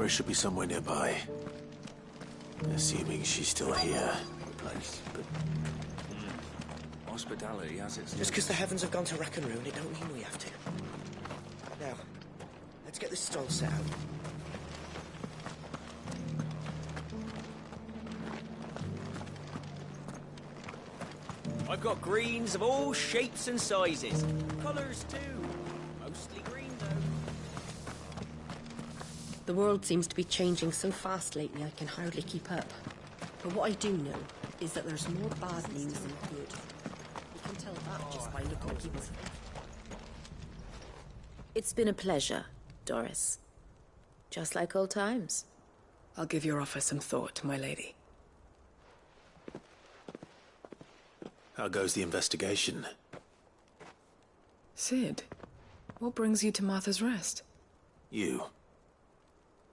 Doris should be somewhere nearby. Assuming she's still here. Place, but hospitality has its... Just because the heavens have gone to rack and ruin, it don't mean we have to. Now, let's get this stall set out. I've got greens of all shapes and sizes. Colours too. Mostly green though. The world seems to be changing so fast lately I can hardly keep up. But what I do know is that there's more bad news than good. You can tell that just by looking at people's... It's been a pleasure, Doris. Just like old times. I'll give your offer some thought, my lady. How goes the investigation? Sid, what brings you to Martha's Rest? You.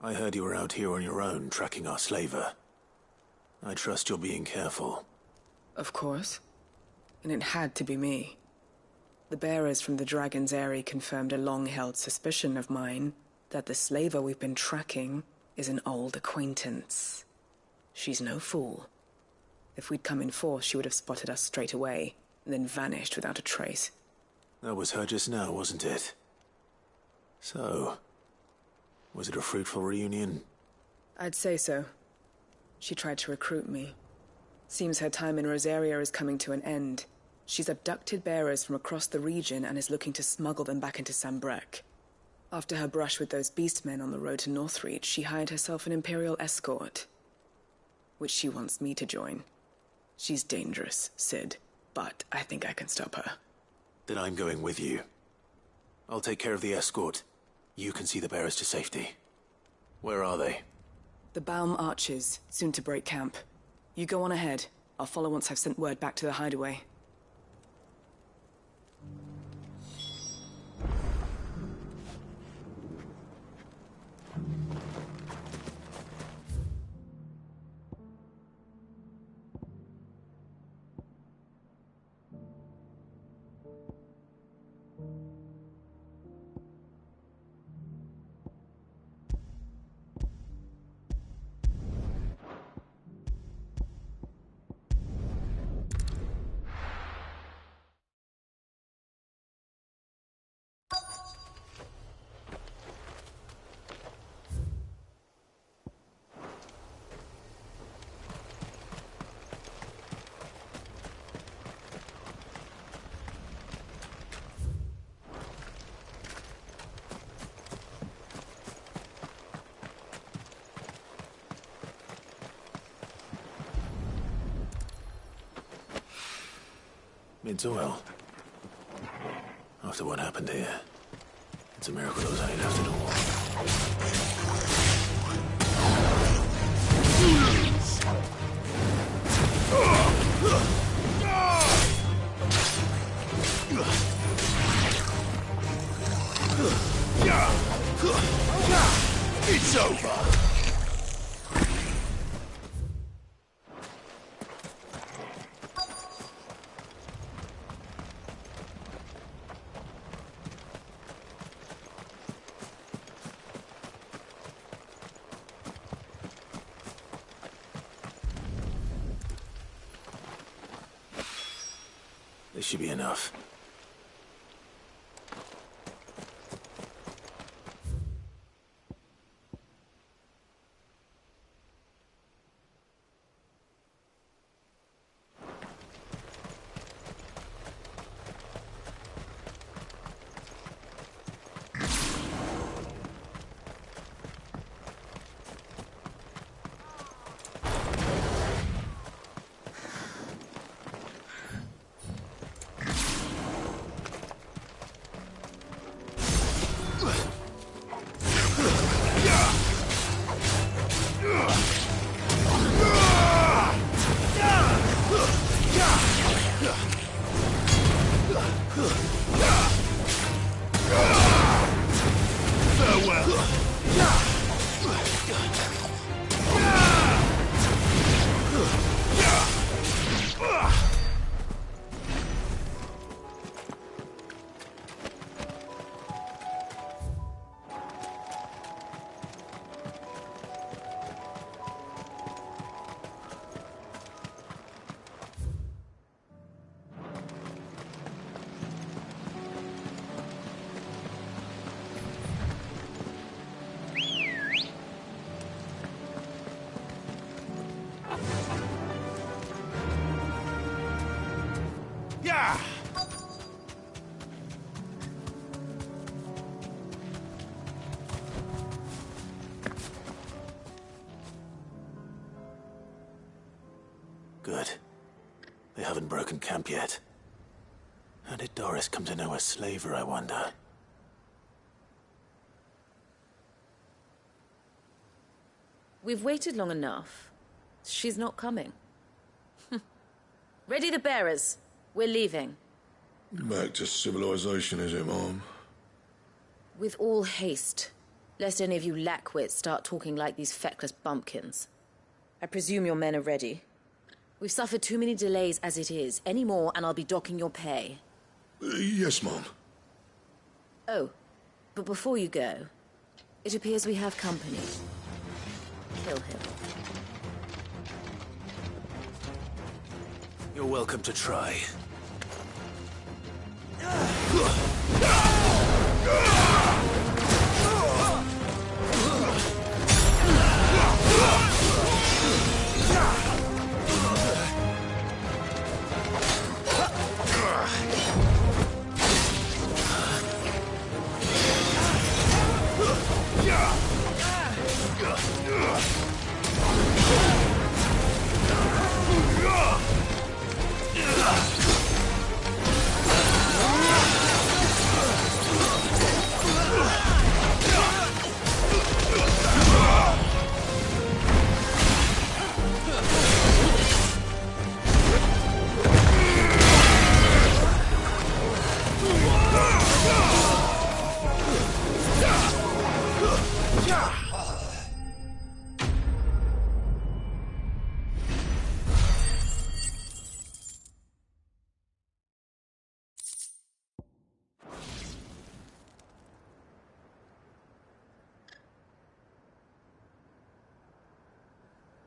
I heard you were out here on your own, tracking our slaver. I trust you're being careful. Of course. And it had to be me. The bearers from the Dragon's Eyrie confirmed a long-held suspicion of mine that the slaver we've been tracking is an old acquaintance. She's no fool. If we'd come in force, she would have spotted us straight away, and then vanished without a trace. That was her just now, wasn't it? So, was it a fruitful reunion? I'd say so. She tried to recruit me. Seems her time in Rosaria is coming to an end. She's abducted bearers from across the region and is looking to smuggle them back into Sambrec. After her brush with those beastmen on the road to Northreach, she hired herself an Imperial escort, which she wants me to join. She's dangerous, Sid, but I think I can stop her. Then I'm going with you. I'll take care of the escort. You can see the bearers to safety. Where are they? The Baum Archers, soon to break camp. You go on ahead. I'll follow once I've sent word back to the hideaway. It's oil. After what happened here, it's a miracle those ain't left at all. It's over! This should be enough. Good. They haven't broken camp yet. How did Doris come to know a slaver, I wonder? We've waited long enough. She's not coming. Ready the bearers. We're leaving. Back to civilization, is it, Mom? With all haste, lest any of you lackwits start talking like these feckless bumpkins. I presume your men are ready. We've suffered too many delays as it is. Any more, and I'll be docking your pay. Yes, Mom. Oh, but before you go, it appears we have company. Kill him. You're welcome to try.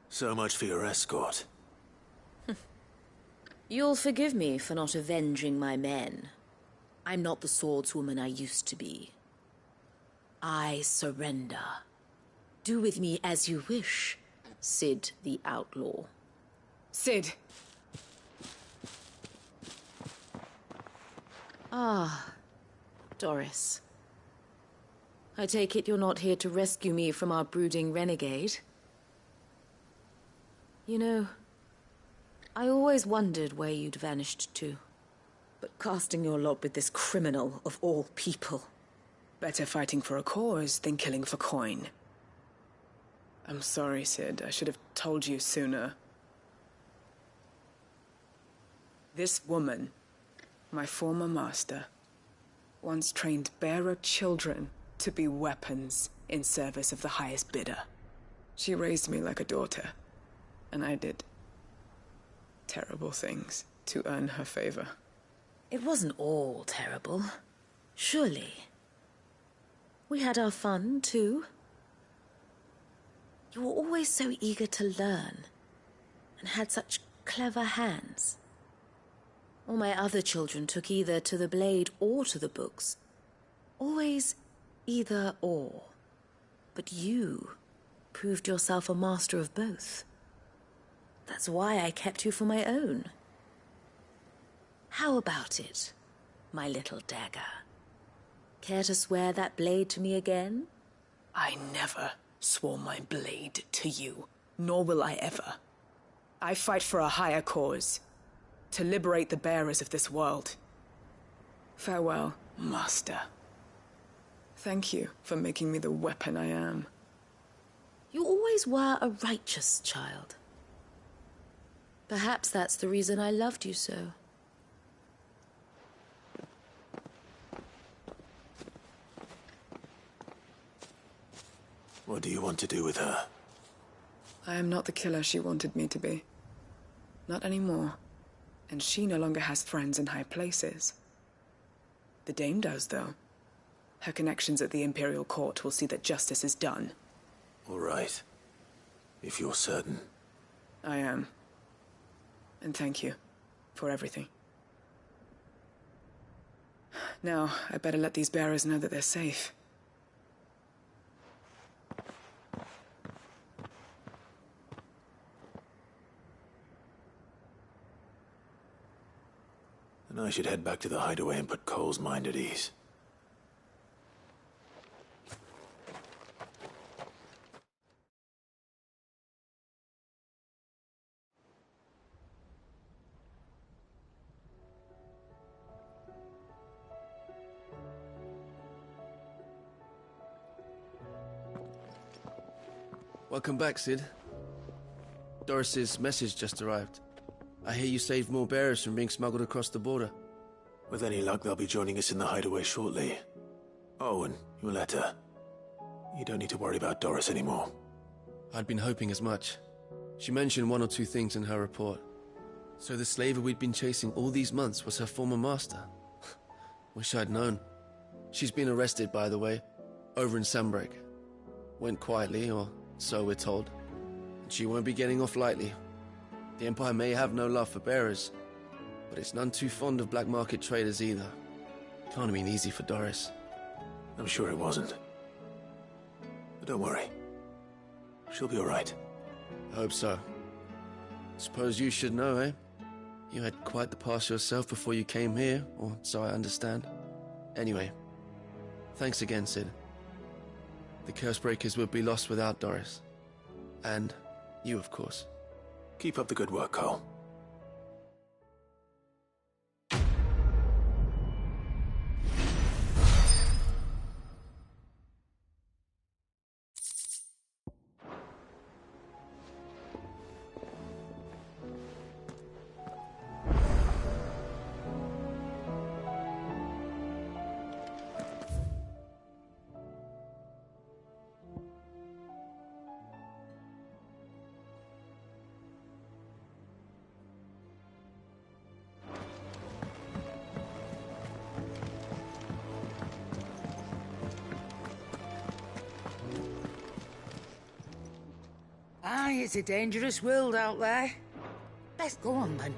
So much for your escort. You'll forgive me for not avenging my men. I'm not the swordswoman I used to be. I surrender. Do with me as you wish, Sid the Outlaw. Sid! Ah, Doris. I take it you're not here to rescue me from our brooding renegade? You know, I always wondered where you'd vanished to. But casting your lot with this criminal of all people... Better fighting for a cause than killing for coin. I'm sorry, Sid. I should have told you sooner. This woman, my former master, once trained bearer children to be weapons in service of the highest bidder. She raised me like a daughter, and I did terrible things to earn her favor. It wasn't all terrible, surely. We had our fun, too. You were always so eager to learn, and had such clever hands. All my other children took either to the blade or to the books. Always either or. But you proved yourself a master of both. That's why I kept you for my own. How about it, my little dagger? Care to swear that blade to me again? I never swore my blade to you, nor will I ever. I fight for a higher cause, to liberate the bearers of this world. Farewell, Master. Thank you for making me the weapon I am. You always were a righteous child. Perhaps that's the reason I loved you so. What do you want to do with her? I am not the killer she wanted me to be. Not anymore. And she no longer has friends in high places. The Dame does, though. Her connections at the Imperial Court will see that justice is done. All right. If you're certain. I am. And thank you for everything. Now, I better let these bearers know that they're safe. And I should head back to the hideaway and put Cole's mind at ease. Welcome back, Sid. Doris's message just arrived. I hear you saved more bearers from being smuggled across the border. With any luck, they'll be joining us in the hideaway shortly. Oh, and your letter. You don't need to worry about Doris anymore. I'd been hoping as much. She mentioned one or two things in her report. So the slaver we'd been chasing all these months was her former master. Wish I'd known. She's been arrested, by the way, over in Sunbreak. Went quietly, or so we're told. And she won't be getting off lightly. The Empire may have no love for bearers, but it's none too fond of black market traders either. Can't have been easy for Doris. I'm sure it wasn't. But don't worry. She'll be all right. I hope so. Suppose you should know, eh? You had quite the past yourself before you came here, or so I understand. Anyway, thanks again, Sid. The Cursebreakers would be lost without Doris. And you, of course. Keep up the good work, Cole. Aye, it's a dangerous world out there. Let's go on then.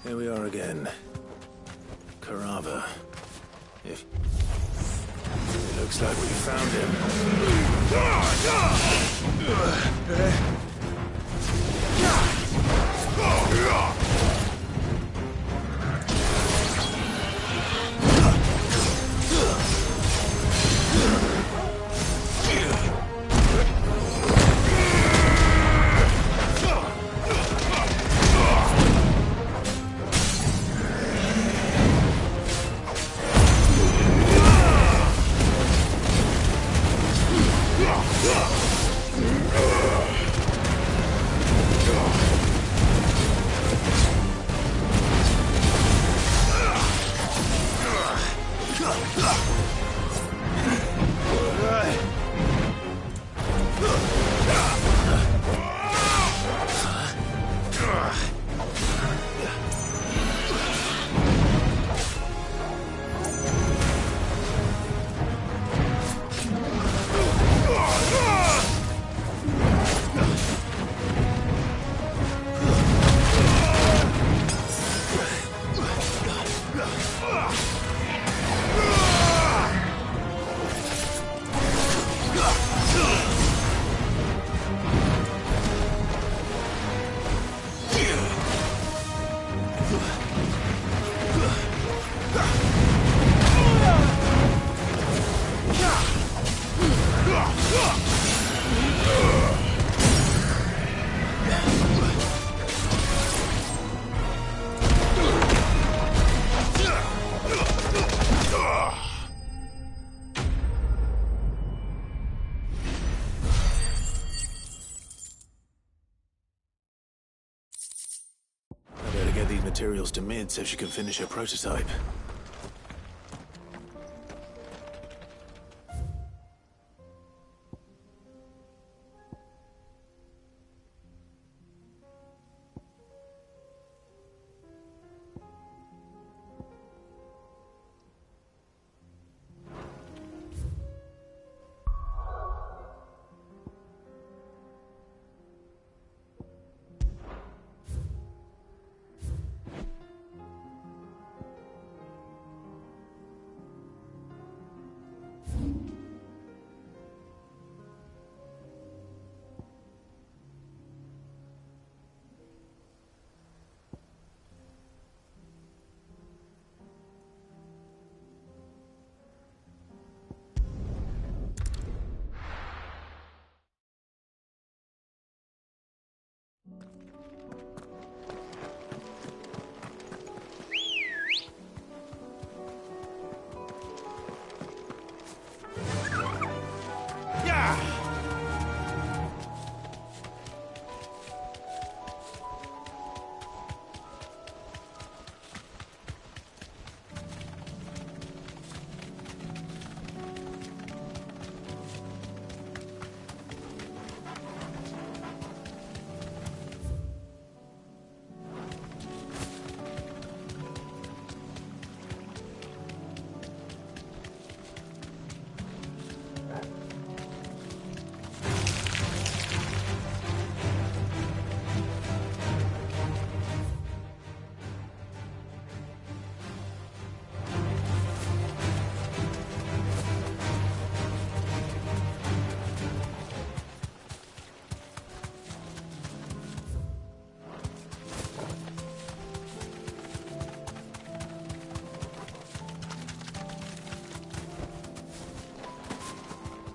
Here we are again. Carava. If... It looks like we found him. Materials to Mid so she can finish her prototype.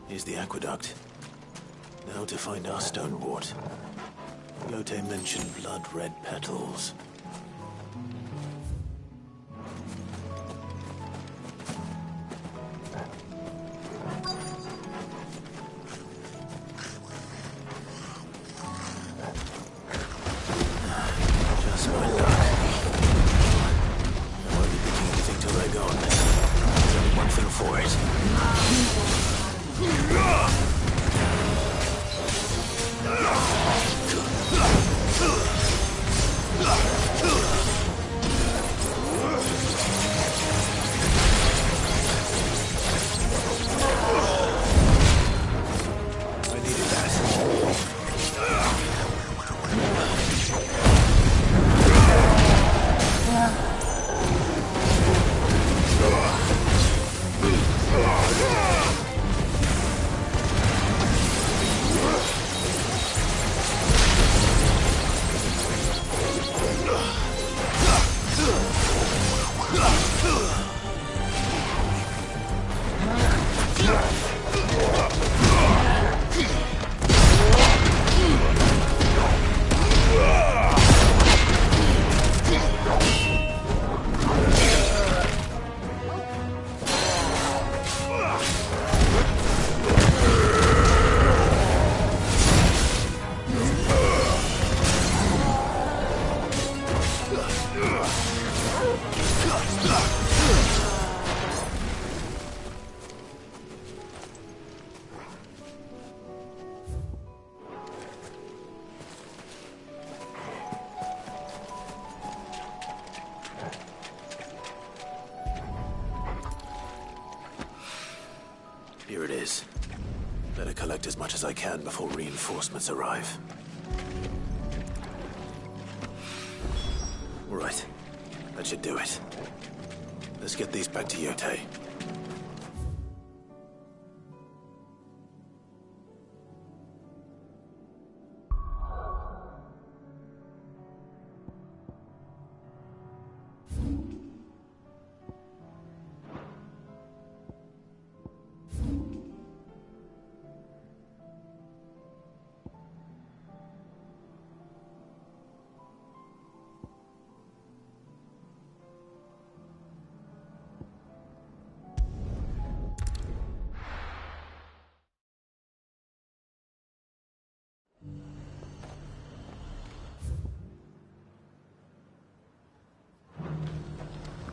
Here's the aqueduct. Now to find our stonewort. Lotte mentioned blood-red petals. Just my luck. I won't be picking anything till they're gone. There's only one thing for it. Ugh! Better collect as much as I can before reinforcements arrive. Right. That should do it. Let's get these back to Yote.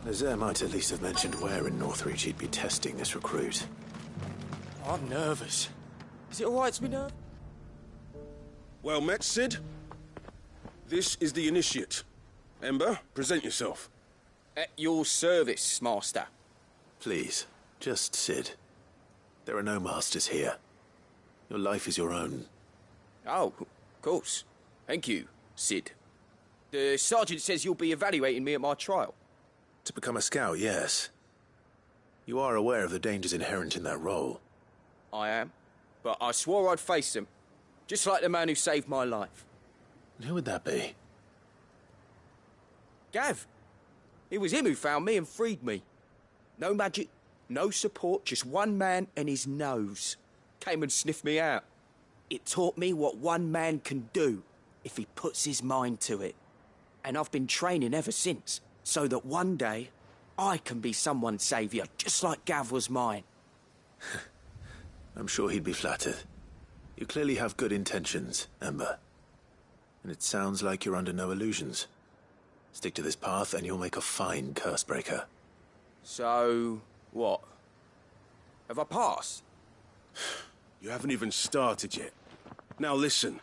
Nazaire might at least have mentioned where in Northreach he'd be testing this recruit. I'm nervous. Is it alright to be nervous? Well met, Sid. This is the initiate. Ember, present yourself. At your service, Master. Please, just Sid. There are no masters here. Your life is your own. Oh, of course. Thank you, Sid. The sergeant says you'll be evaluating me at my trial. To become a scout, yes. You are aware of the dangers inherent in that role. I am. But I swore I'd face them. Just like the man who saved my life. And who would that be? Gav. It was him who found me and freed me. No magic, no support, just one man and his nose. Came and sniffed me out. It taught me what one man can do if he puts his mind to it. And I've been training ever since, so that one day I can be someone's saviour, just like Gav was mine. I'm sure he'd be flattered. You clearly have good intentions, Ember. And it sounds like you're under no illusions. Stick to this path and you'll make a fine cursebreaker. So, what? Have I passed? You haven't even started yet. Now listen.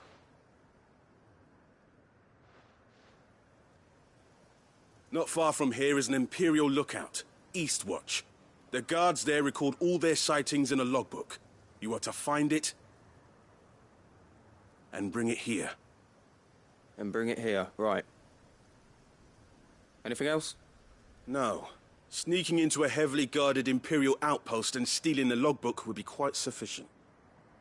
Not far from here is an Imperial lookout, Eastwatch. The guards there record all their sightings in a logbook. You are to find it and bring it here. And bring it here, right. Anything else? No. Sneaking into a heavily guarded Imperial outpost and stealing the logbook would be quite sufficient.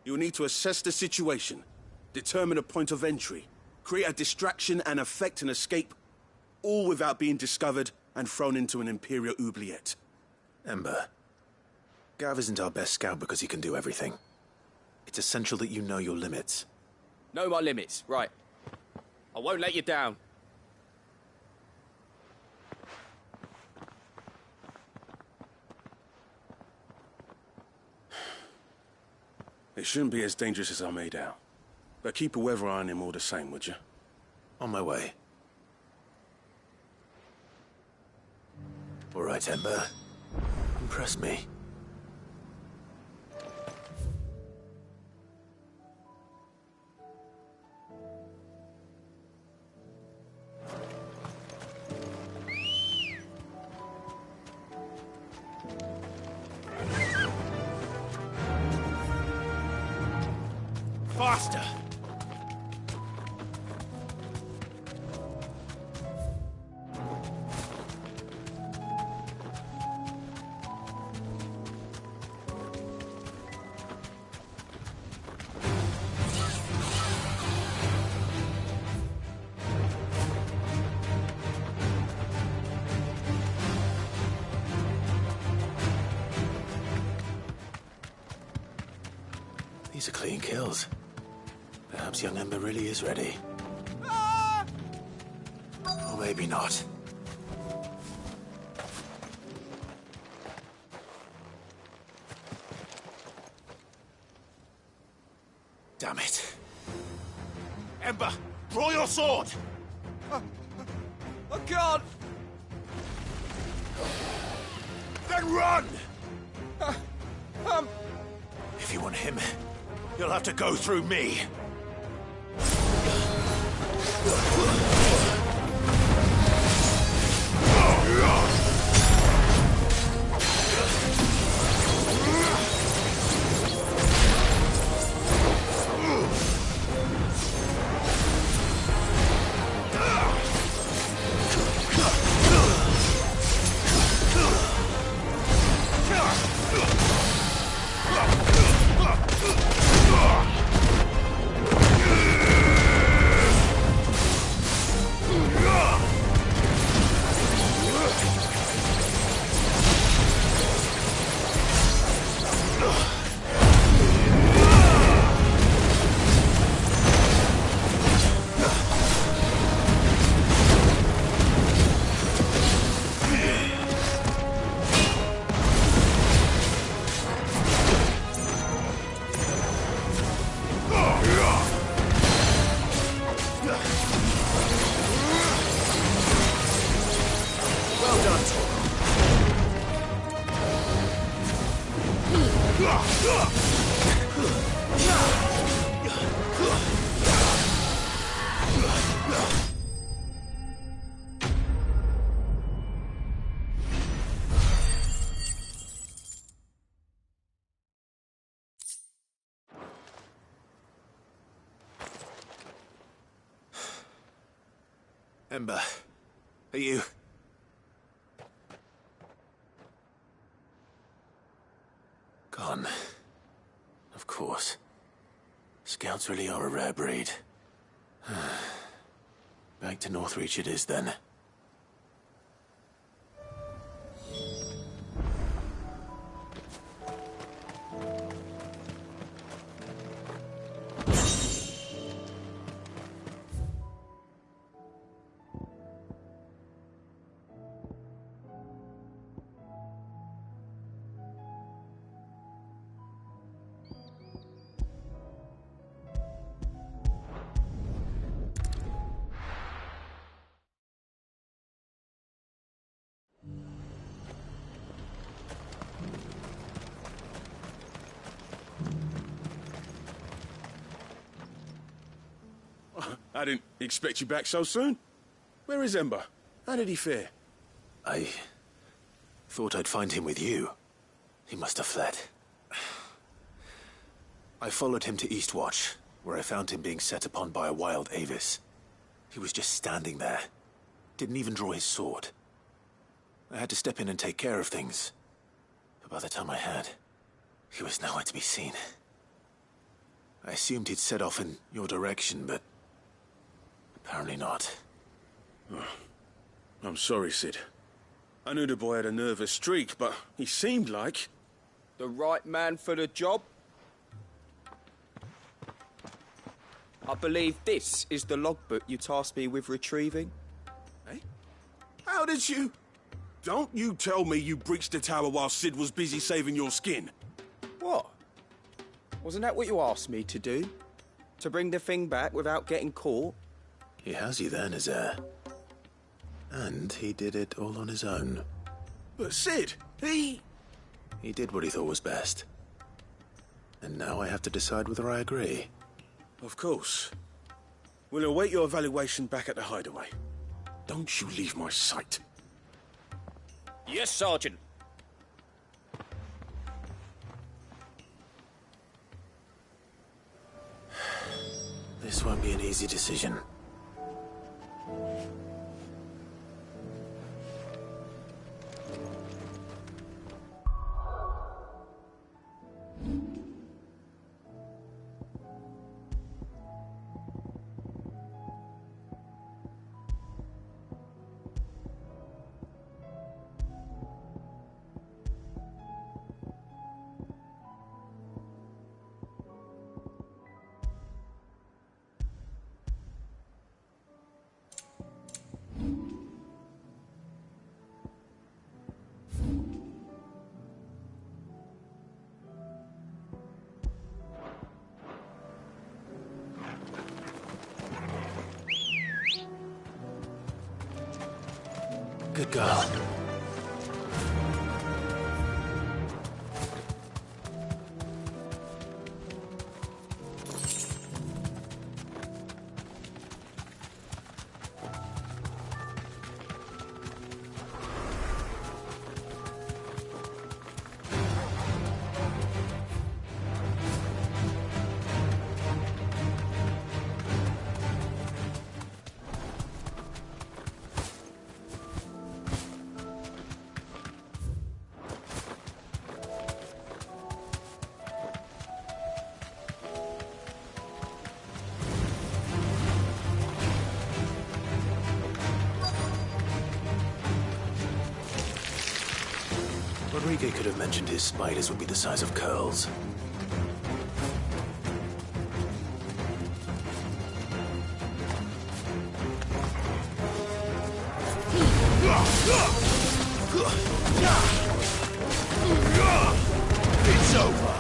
You'll need to assess the situation, determine a point of entry, create a distraction and effect an escape, all without being discovered and thrown into an Imperial oubliette. Ember, Gav isn't our best scout because he can do everything. It's essential that you know your limits. Know my limits, right. I won't let you down. It shouldn't be as dangerous as I made out. But keep a weather eye on him all the same, would you? On my way. All right, Ember. Impress me. Faster! These are clean kills. Perhaps young Ember really is ready. Or maybe not. Damn it. Ember, draw your sword! I can't! Then run! If you want him, you'll have to go through me. Ember, are you... Gone. Of course. Scouts really are a rare breed. Back to Northreach it is, then. I didn't expect you back so soon. Where is Ember? How did he fare? I thought I'd find him with you. He must have fled. I followed him to Eastwatch, where I found him being set upon by a wild Avis. He was just standing there. Didn't even draw his sword. I had to step in and take care of things. But by the time I had, he was nowhere to be seen. I assumed he'd set off in your direction, but... apparently not. Oh, I'm sorry, Sid. I knew the boy had a nervous streak, but he seemed like... The right man for the job? I believe this is the logbook you tasked me with retrieving. Eh? How did you... Don't you tell me you breached the tower while Sid was busy saving your skin. What? Wasn't that what you asked me to do? To bring the thing back without getting caught? He has you there, Nazaire. And he did it all on his own. But Sid, he did what he thought was best. And now I have to decide whether I agree. Of course. We'll await your evaluation back at the hideaway. Don't you leave my sight. Yes, Sergeant. This won't be an easy decision. Good girl. Rodrigo could have mentioned his spiders would be the size of curls. It's over.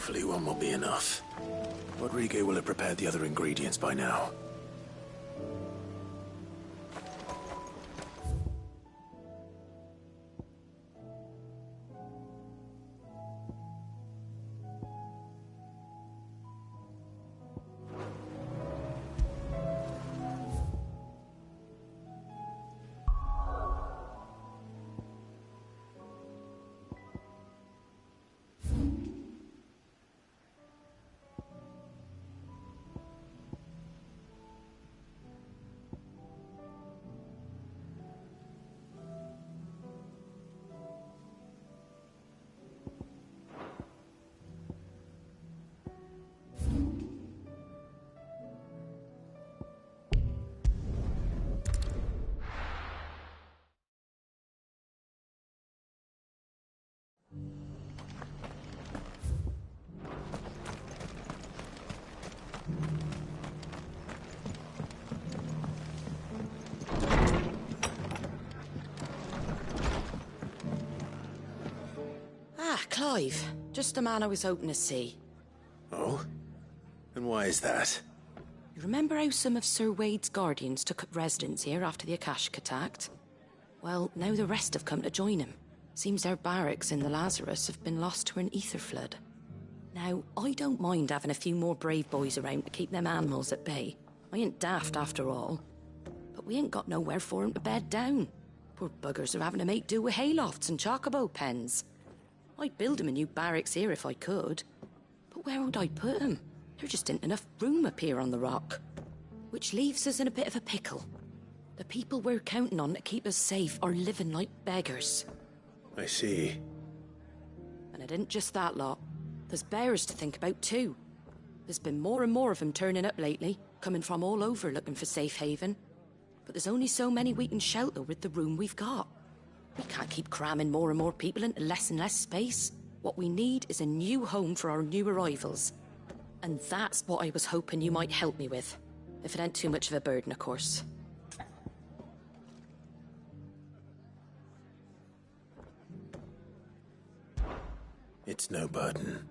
Hopefully one will be enough. Rodrigo will have prepared the other ingredients by now. Clive, just the man I was hoping to see. Oh? And why is that? You remember how some of Sir Wade's guardians took up residence here after the Akashic attacked? Well, now the rest have come to join him. Seems their barracks in the Lazarus have been lost to an ether flood. Now, I don't mind having a few more brave boys around to keep them animals at bay. I ain't daft after all. But we ain't got nowhere for 'em to bed down. Poor buggers are having to make do with haylofts and chocobo pens. I'd build 'em a new barracks here if I could. But where would I put 'em? There just ain't enough room up here on the rock. Which leaves us in a bit of a pickle. The people we're counting on to keep us safe are living like beggars. I see. And it ain't just that lot. There's bears to think about too. There's been more and more of 'em turning up lately, coming from all over looking for safe haven. But there's only so many we can shelter with the room we've got. We can't keep cramming more and more people into less and less space. What we need is a new home for our new arrivals. And that's what I was hoping you might help me with. If it ain't too much of a burden, of course. It's no burden.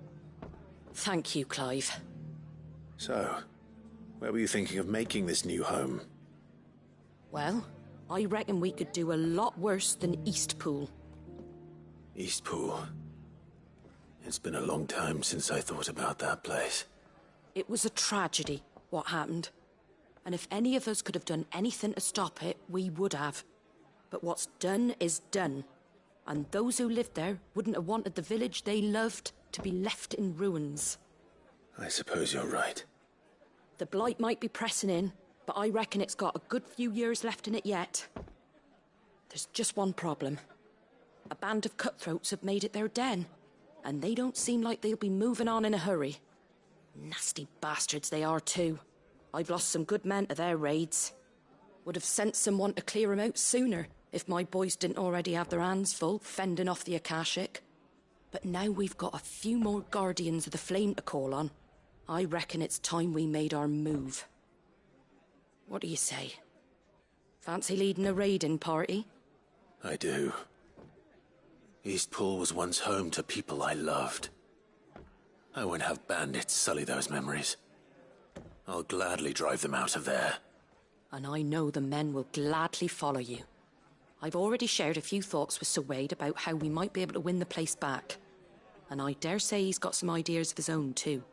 Thank you, Clive. So, where were you thinking of making this new home? Well, I reckon we could do a lot worse than Eastpool. Eastpool. It's been a long time since I thought about that place. It was a tragedy, what happened. And if any of us could have done anything to stop it, we would have. But what's done is done. And those who lived there wouldn't have wanted the village they loved to be left in ruins. I suppose you're right. The blight might be pressing in, but I reckon it's got a good few years left in it yet. There's just one problem. A band of cutthroats have made it their den, and they don't seem like they'll be moving on in a hurry. Nasty bastards they are too. I've lost some good men to their raids. Would have sent someone to clear 'em out sooner if my boys didn't already have their hands full fending off the Akashic. But now we've got a few more guardians of the flame to call on. I reckon it's time we made our move. What do you say? Fancy leading a raiding party? I do. Eastpool was once home to people I loved. I won't have bandits sully those memories. I'll gladly drive them out of there. And I know the men will gladly follow you. I've already shared a few thoughts with Sir Wade about how we might be able to win the place back. And I dare say he's got some ideas of his own too.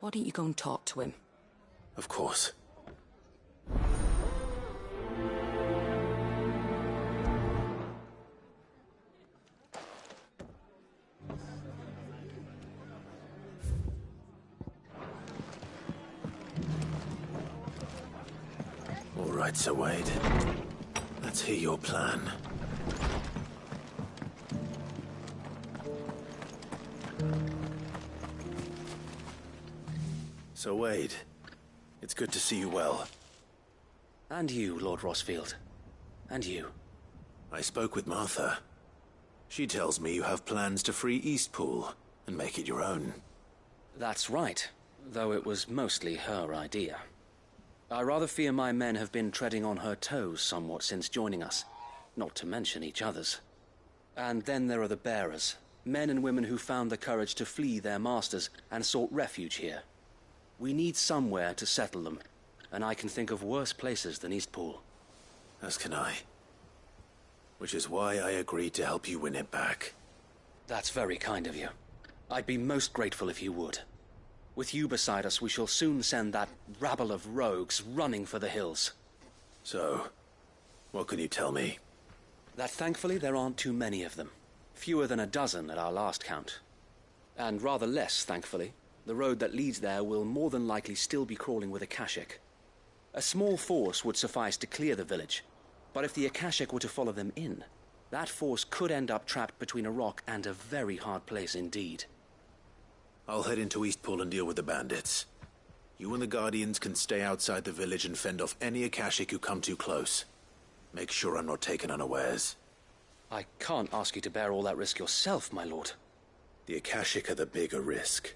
Why don't you go and talk to him? Of course. All right, Sir Wade. Let's hear your plan. So, Wade, it's good to see you well. And you, Lord Rossfield. And you. I spoke with Martha. She tells me you have plans to free Eastpool and make it your own. That's right, though it was mostly her idea. I rather fear my men have been treading on her toes somewhat since joining us, not to mention each other's. And then there are the bearers, Men and women who found the courage to flee their masters and sought refuge here. We need somewhere to settle them, and I can think of worse places than Eastpool. As can I. Which is why I agreed to help you win it back. That's very kind of you. I'd be most grateful if you would. With you beside us, we shall soon send that rabble of rogues running for the hills. So, what can you tell me? That thankfully there aren't too many of them. Fewer than a dozen at our last count. And rather less, thankfully, the road that leads there will more than likely still be crawling with Akashic. A small force would suffice to clear the village, but if the Akashic were to follow them in, that force could end up trapped between a rock and a very hard place indeed. I'll head into Eastpool and deal with the bandits. You and the Guardians can stay outside the village and fend off any Akashic who come too close. Make sure I'm not taken unawares. I can't ask you to bear all that risk yourself, my lord. The Akashic are the bigger risk.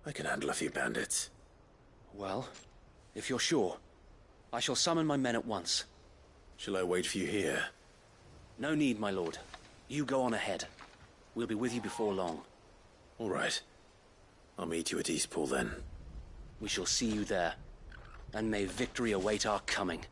I can handle a few bandits. Well, if you're sure, I shall summon my men at once. Shall I wait for you here? No need, my lord. You go on ahead. We'll be with you before long. All right. I'll meet you at Eastpool then. We shall see you there. And may victory await our coming.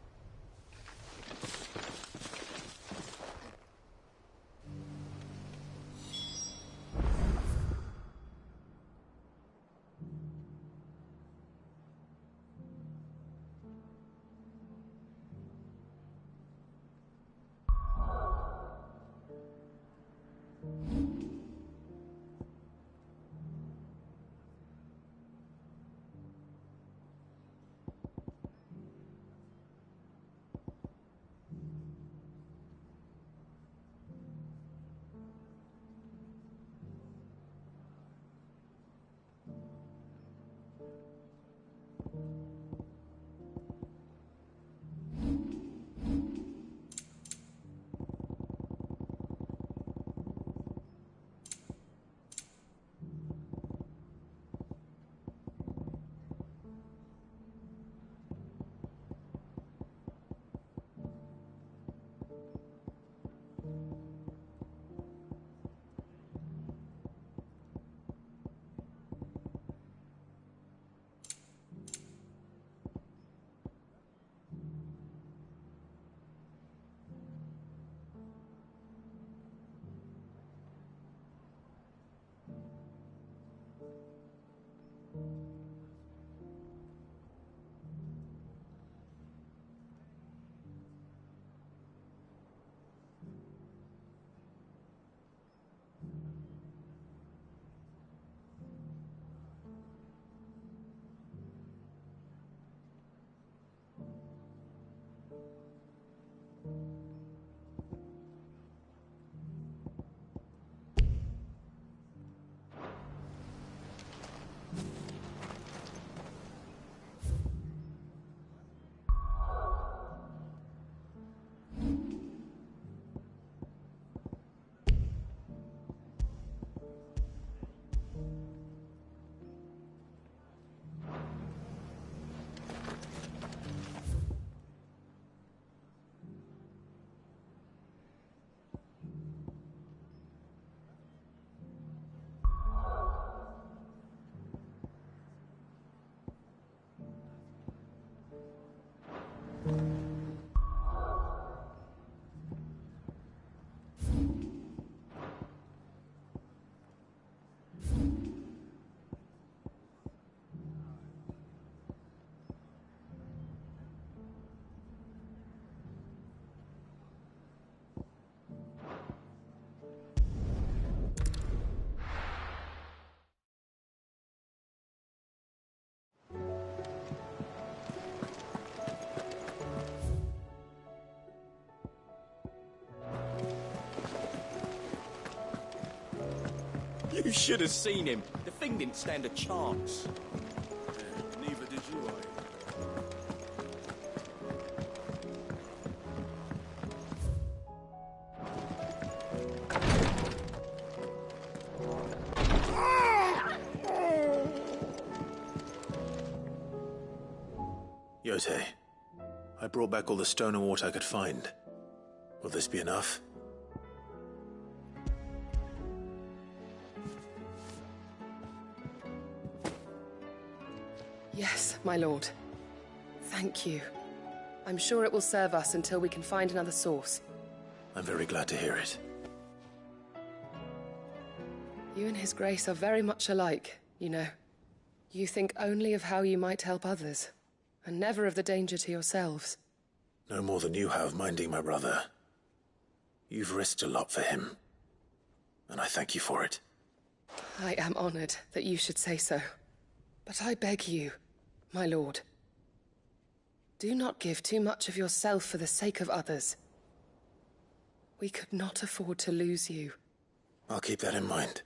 You should have seen him. The thing didn't stand a chance. Neither did you, Yote, I brought back all the stone and water I could find. Will this be enough? Yes, my lord. Thank you. I'm sure it will serve us until we can find another source. I'm very glad to hear it. You and His Grace are very much alike, you know. You think only of how you might help others, and never of the danger to yourselves. No more than you have minding my brother. You've risked a lot for him, and I thank you for it. I am honored that you should say so. But I beg you, my lord, do not give too much of yourself for the sake of others. We could not afford to lose you. I'll keep that in mind.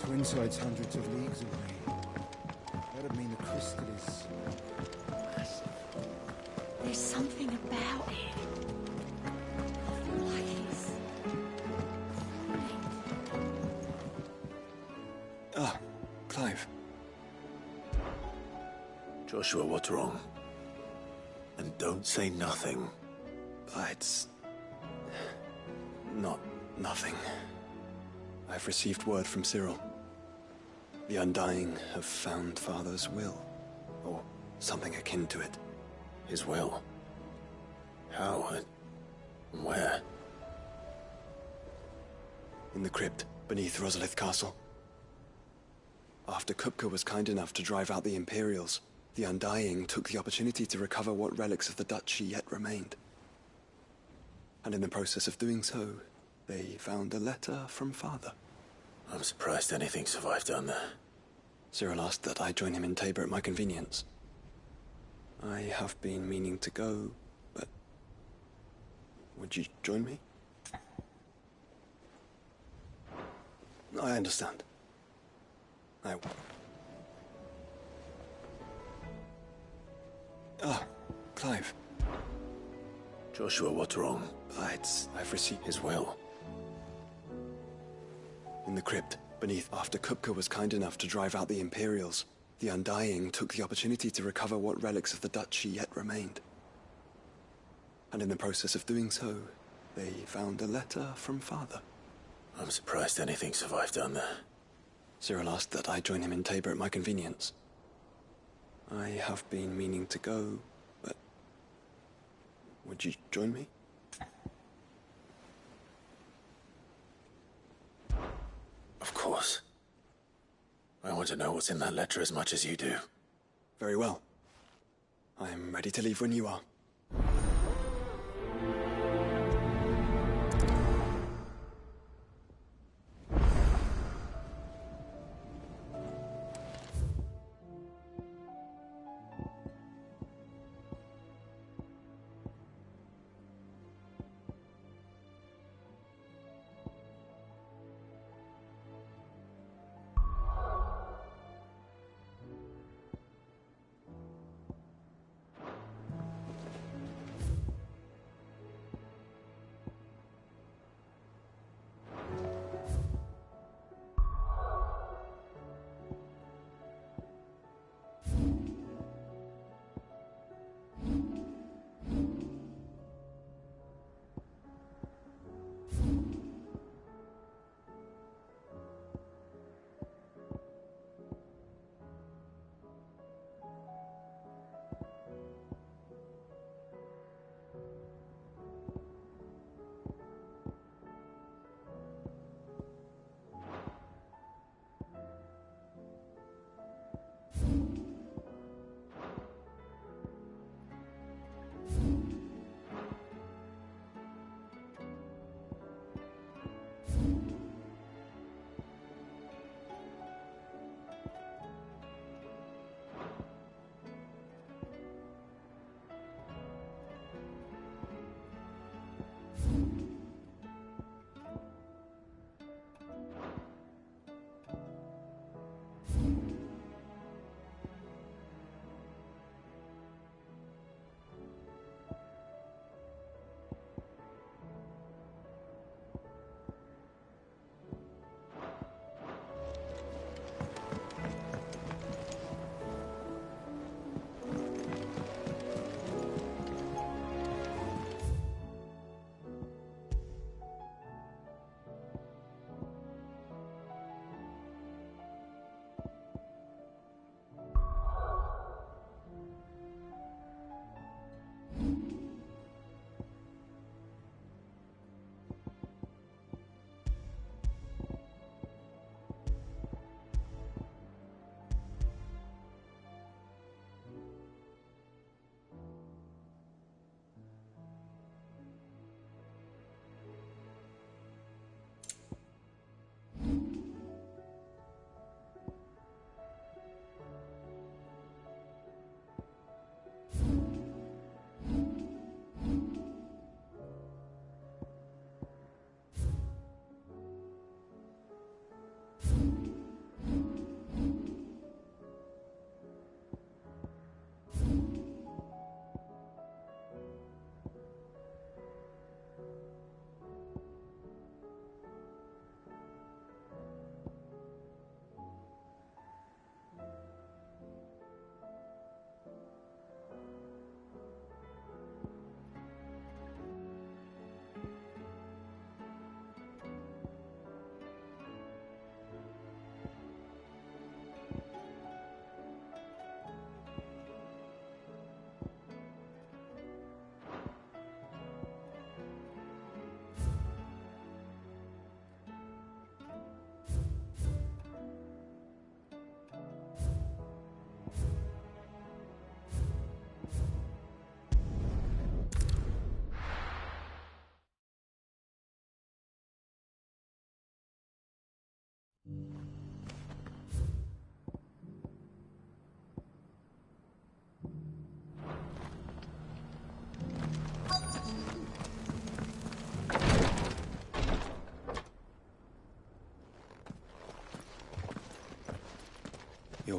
Twinside's hundreds of leagues away. That'd mean the crystal is massive. There's something about it. Like it's... Ah, Clive. Joshua, what's wrong? And don't say nothing. It's... not nothing. I've received word from Cyril. The Undying have found Father's will, or something akin to it. His will? How and where? In the crypt beneath Rosalith Castle. After Kupka was kind enough to drive out the Imperials, the Undying took the opportunity to recover what relics of the Duchy yet remained. And in the process of doing so, they found a letter from Father. I'm surprised anything survived down there. Cyril asked that I join him in Tabor at my convenience. I have been meaning to go, but... would you join me? I understand. Ah, Clive. Joshua, what's wrong? I've received his will. In the crypt beneath, after Kupka was kind enough to drive out the Imperials, the Undying took the opportunity to recover what relics of the Duchy yet remained. And in the process of doing so, they found a letter from Father. I'm surprised anything survived down there. Cyril asked that I join him in Tabor at my convenience. I have been meaning to go, but... would you join me? Of course. I want to know what's in that letter as much as you do. Very well. I'm ready to leave when you are. Your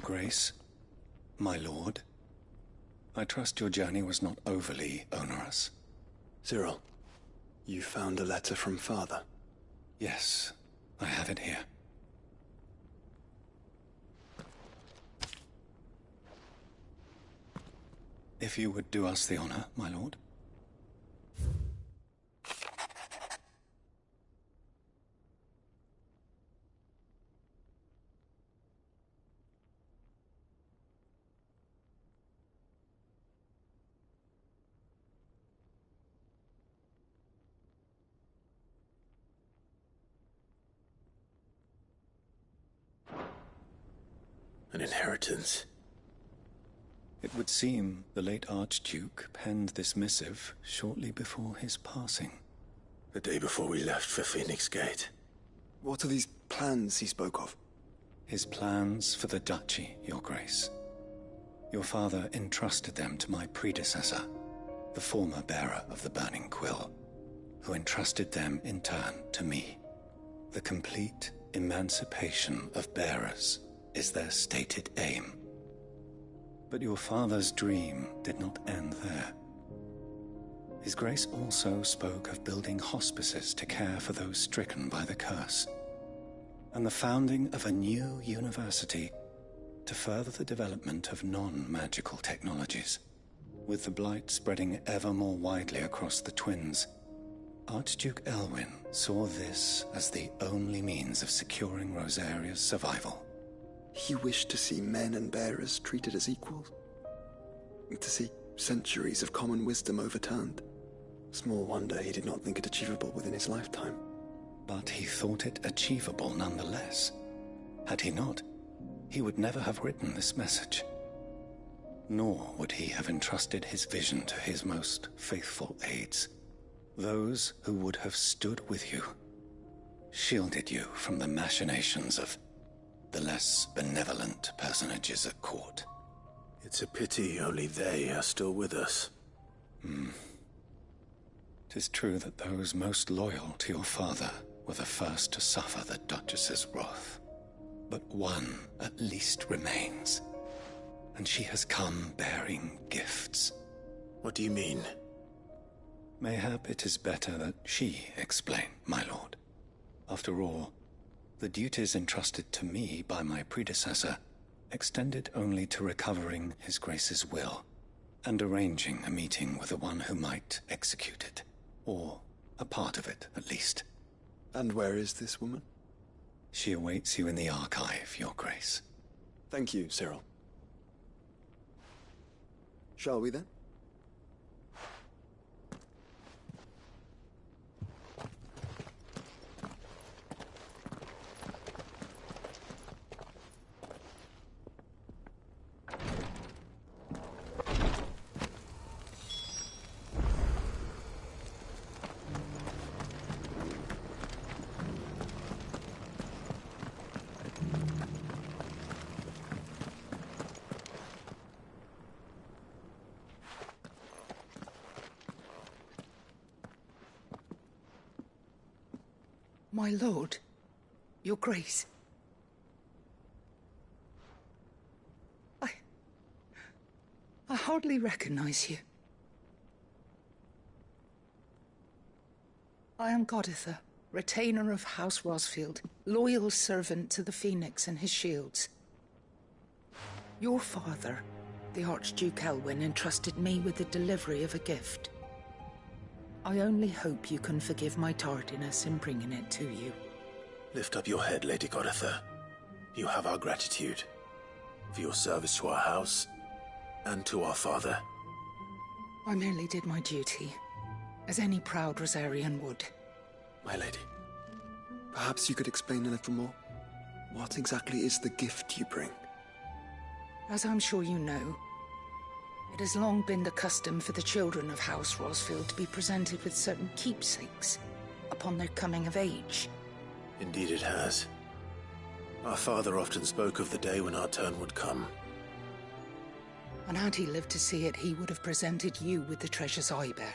Grace, my lord, I trust your journey was not overly onerous. Cyril, you found a letter from Father? Yes, I have it here. If you would do us the honor, my lord. An inheritance. It would seem the late Archduke penned this missive shortly before his passing. The day before we left for Phoenix Gate. What are these plans he spoke of? His plans for the duchy, Your Grace. Your father entrusted them to my predecessor, the former bearer of the Burning Quill, who entrusted them in turn to me. The complete emancipation of bearers is their stated aim. But your father's dream did not end there. His Grace also spoke of building hospices to care for those stricken by the curse, and the founding of a new university to further the development of non-magical technologies. With the blight spreading ever more widely across the twins, Archduke Elwyn saw this as the only means of securing Rosaria's survival. He wished to see men and bearers treated as equals. To see centuries of common wisdom overturned. Small wonder he did not think it achievable within his lifetime. But he thought it achievable nonetheless. Had he not, he would never have written this message. Nor would he have entrusted his vision to his most faithful aides, those who would have stood with you, shielded you from the machinations of the less benevolent personages at court. It's a pity only they are still with us. 'Tis true that those most loyal to your father were the first to suffer the Duchess's wrath. But one at least remains, and she has come bearing gifts. What do you mean? Mayhap it is better that she explain, my lord. After all, the duties entrusted to me by my predecessor extended only to recovering His Grace's will and arranging a meeting with the one who might execute it, or a part of it at least. And where is this woman? She awaits you in the archive, Your Grace. Thank you, Cyril. Shall we then? My lord, Your Grace. I hardly recognize you. I am Goditha, retainer of House Rosfield, loyal servant to the Phoenix and his shields. Your father, the Archduke Elwyn, entrusted me with the delivery of a gift. I only hope you can forgive my tardiness in bringing it to you. Lift up your head, Lady Goditha. You have our gratitude for your service to our house and to our father. I merely did my duty, as any proud Rosarian would. My lady, perhaps you could explain a little more? What exactly is the gift you bring? As I'm sure you know, it has long been the custom for the children of House Rosfield to be presented with certain keepsakes upon their coming of age. Indeed it has. Our father often spoke of the day when our turn would come. And had he lived to see it, he would have presented you with the treasures I bear.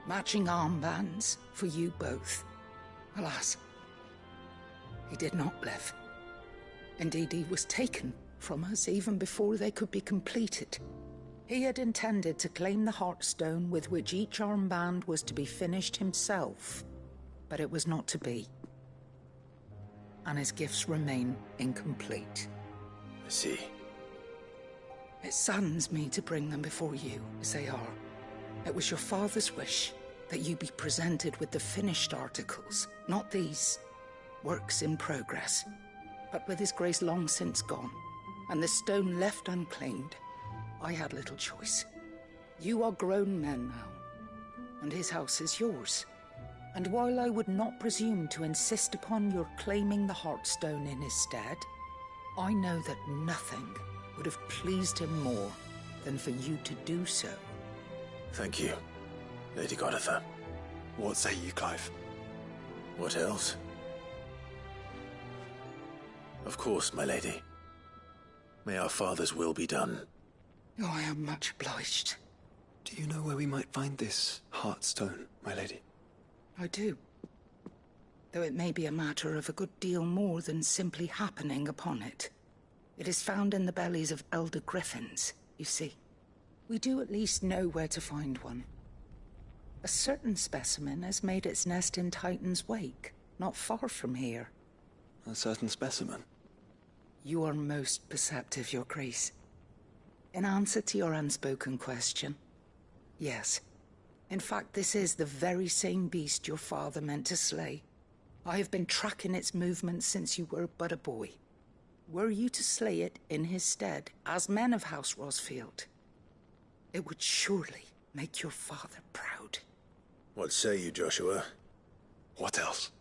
Matching armbands for you both. Alas, he did not live. Indeed, he was taken from us even before they could be completed. He had intended to claim the Heartstone with which each armband was to be finished himself, but it was not to be. And his gifts remain incomplete. I see. It saddens me to bring them before you, as they are. It was your father's wish that you be presented with the finished articles, not these works in progress. But with his grace long since gone, and the stone left unclaimed, I had little choice. You are grown men now, and his house is yours. And while I would not presume to insist upon your claiming the Heartstone in his stead, I know that nothing would have pleased him more than for you to do so. Thank you, Lady Goditha. What say you, Clive? What else? Of course, my lady. May our father's will be done. Oh, I am much obliged. Do you know where we might find this Heartstone, my lady? I do. Though it may be a matter of a good deal more than simply happening upon it. It is found in the bellies of elder griffins, you see. We do at least know where to find one. A certain specimen has made its nest in Titan's Wake, not far from here. A certain specimen? You are most perceptive, Your Grace. In answer to your unspoken question, yes. In fact, this is the very same beast your father meant to slay. I have been tracking its movements since you were but a boy. Were you to slay it in his stead, as men of House Rosfield, it would surely make your father proud. What say you, Joshua? What else?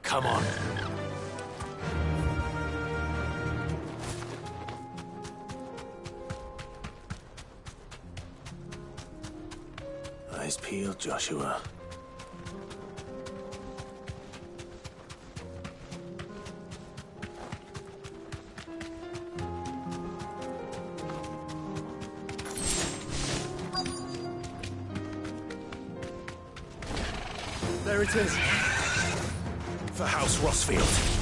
Come on. Eyes peeled, Joshua. There it is. For House Rosfield.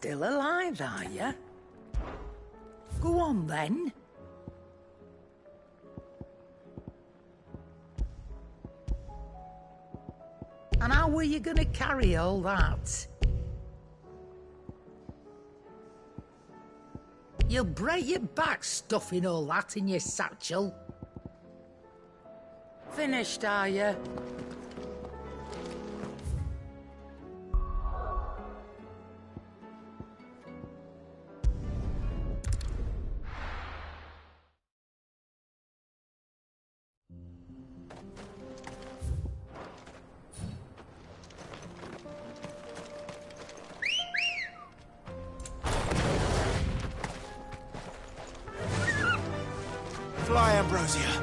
still alive, are you? Go on, then. And how were you going to carry all that? You'll break your back stuffing all that in your satchel. Finished, are you? Fly, Ambrosia.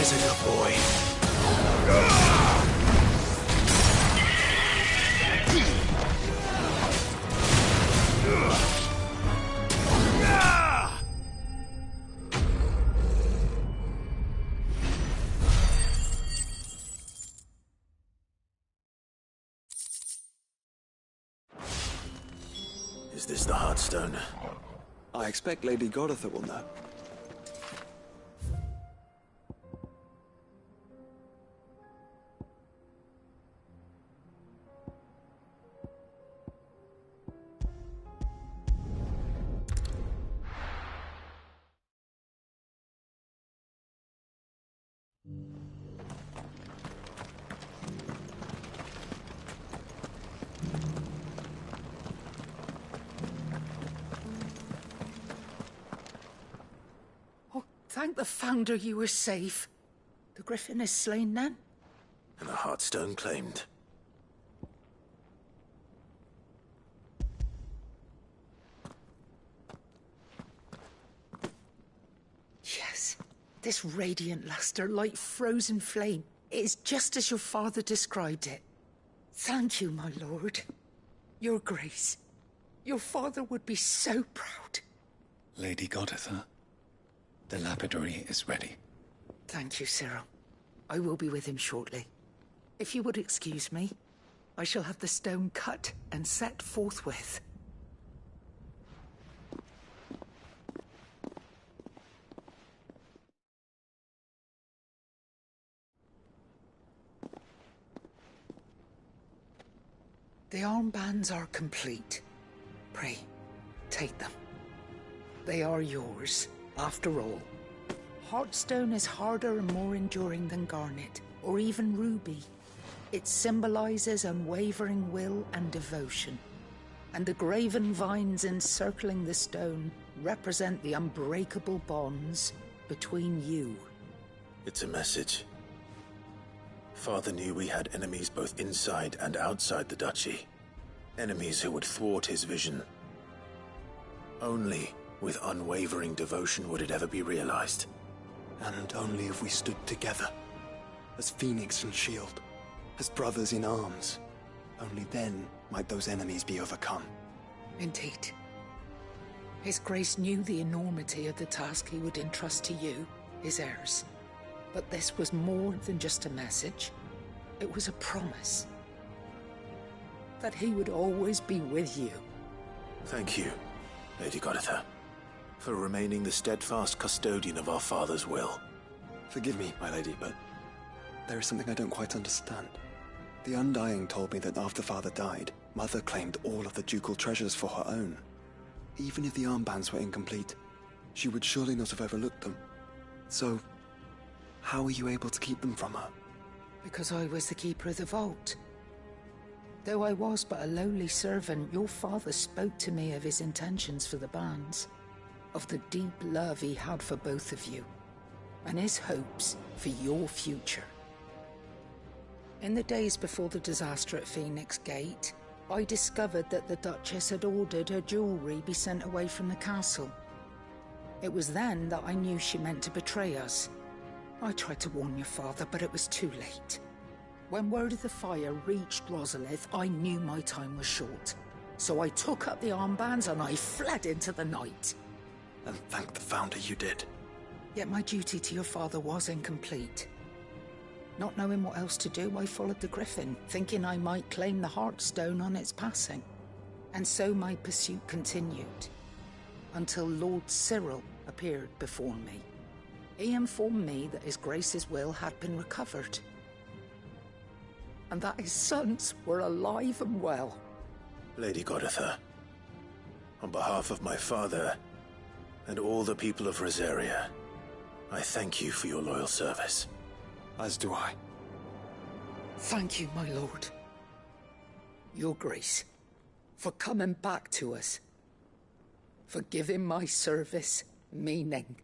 There's a good boy. Is this the Heartstone? I expect Lady Goditha will know. Thank the Founder you were safe. The Griffin is slain then? And the Heartstone claimed. Yes. This radiant luster, like frozen flame. It is just as your father described it. Thank you, my lord. Your Grace. Your father would be so proud. Lady Goditha, the lapidary is ready. Thank you, Cyril. I will be with him shortly. If you would excuse me, I shall have the stone cut and set forthwith. The armbands are complete. Pray, take them. They are yours, after all. Heartstone is harder and more enduring than garnet, or even ruby. It symbolizes unwavering will and devotion. And the graven vines encircling the stone represent the unbreakable bonds between you. It's a message. Father knew we had enemies both inside and outside the duchy. Enemies who would thwart his vision. Only with unwavering devotion would it ever be realized. And only if we stood together, as Phoenix and Shield, as brothers in arms. Only then might those enemies be overcome. Indeed. His Grace knew the enormity of the task he would entrust to you, his heirs. But this was more than just a message. It was a promise. That he would always be with you. Thank you, Lady Goditha, for remaining the steadfast custodian of our father's will. Forgive me, my lady, but there is something I don't quite understand. The Undying told me that after Father died, Mother claimed all of the ducal treasures for her own. Even if the armbands were incomplete, she would surely not have overlooked them. So, how were you able to keep them from her? Because I was the keeper of the vault. Though I was but a lowly servant, your father spoke to me of his intentions for the bands, of the deep love he had for both of you, and his hopes for your future. In the days before the disaster at Phoenix Gate, I discovered that the Duchess had ordered her jewelry be sent away from the castle. It was then that I knew she meant to betray us. I tried to warn your father, but it was too late. When word of the fire reached Rosalith, I knew my time was short. So I took up the armbands and I fled into the night. And thank the Founder you did. Yet my duty to your father was incomplete. Not knowing what else to do, I followed the Griffin, thinking I might claim the Heartstone on its passing. And so my pursuit continued, until Lord Cyril appeared before me. He informed me that his Grace's will had been recovered, and that his sons were alive and well. Lady Goditha, on behalf of my father and all the people of Rosaria, I thank you for your loyal service. As do I. Thank you, my lord. Your Grace, for coming back to us, for giving my service meaning.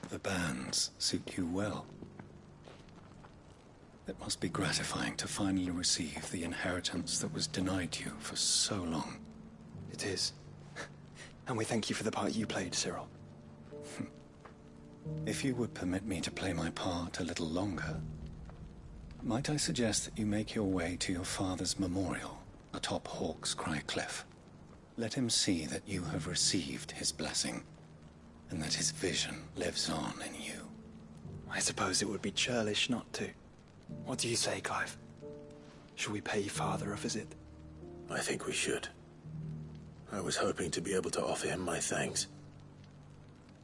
The bands suit you well. It must be gratifying to finally receive the inheritance that was denied you for so long. It is. And we thank you for the part you played, Cyril. If you would permit me to play my part a little longer, might I suggest that you make your way to your father's memorial atop Hawk's Cry Cliff? Let him see that you have received his blessing. and that his vision lives on in you. I suppose it would be churlish not to. What do you say, Clive? Shall we pay Father a visit? I think we should. I was hoping to be able to offer him my thanks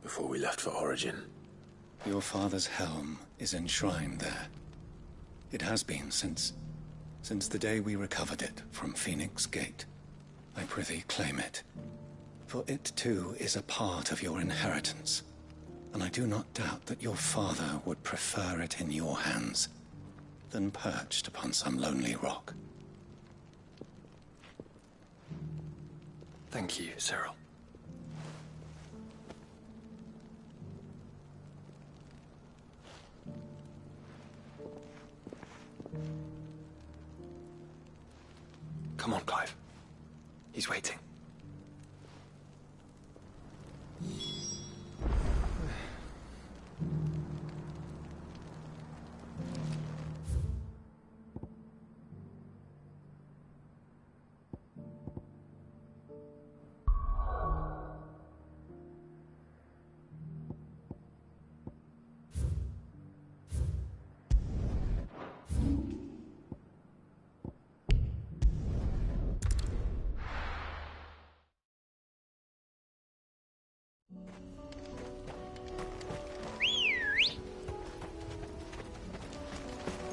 before we left for Origin. Your father's helm is enshrined there. It has been since the day we recovered it from Phoenix Gate. I prithee claim it, for it too is a part of your inheritance, and I do not doubt that your father would prefer it in your hands than perched upon some lonely rock. Thank you, Cyril. Come on, Clive. He's waiting.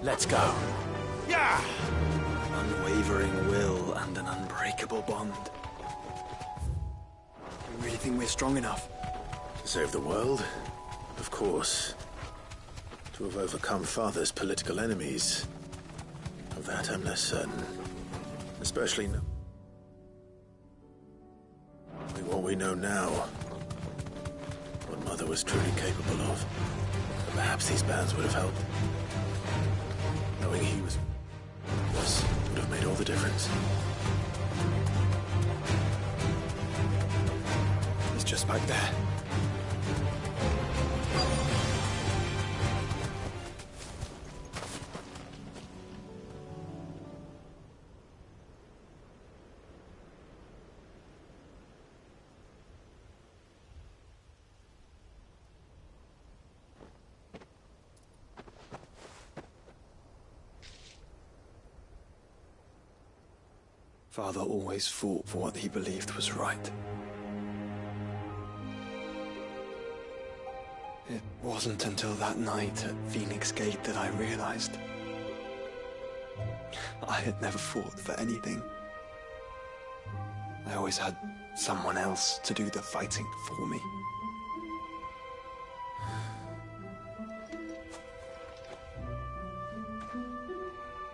Let's go. Yeah! Unwavering will and an unbreakable bond. You really think we're strong enough? To save the world? Of course. To have overcome Father's political enemies? Of that I'm less certain. Especially knowing what we know now. What Mother was truly capable of. But perhaps these bands would have helped. Knowing he was would have made all the difference. He's just back there. Father always fought for what he believed was right. It wasn't until that night at Phoenix Gate that I realized I had never fought for anything. I always had someone else to do the fighting for me.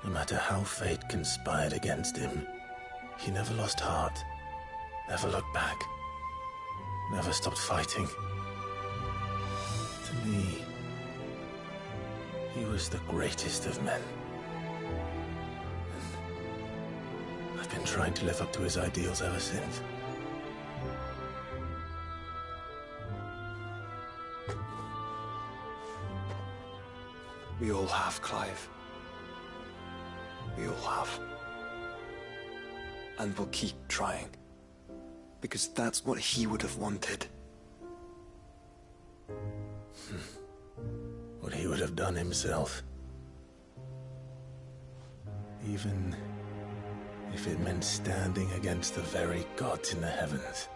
No matter how fate conspired against him, he never lost heart, never looked back, never stopped fighting. To me, he was the greatest of men. And I've been trying to live up to his ideals ever since. We all have, Clive. We all have. And we'll keep trying. Because that's what he would have wanted. What he would have done himself. Even if it meant standing against the very gods in the heavens.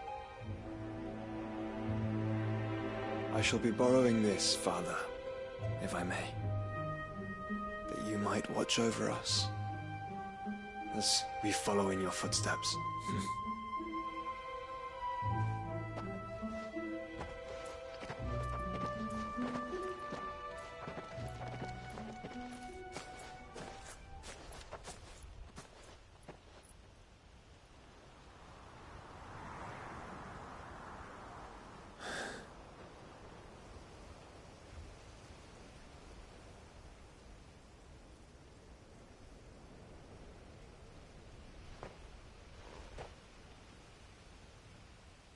I shall be borrowing this, Father, if I may. That you might watch over us as we follow in your footsteps.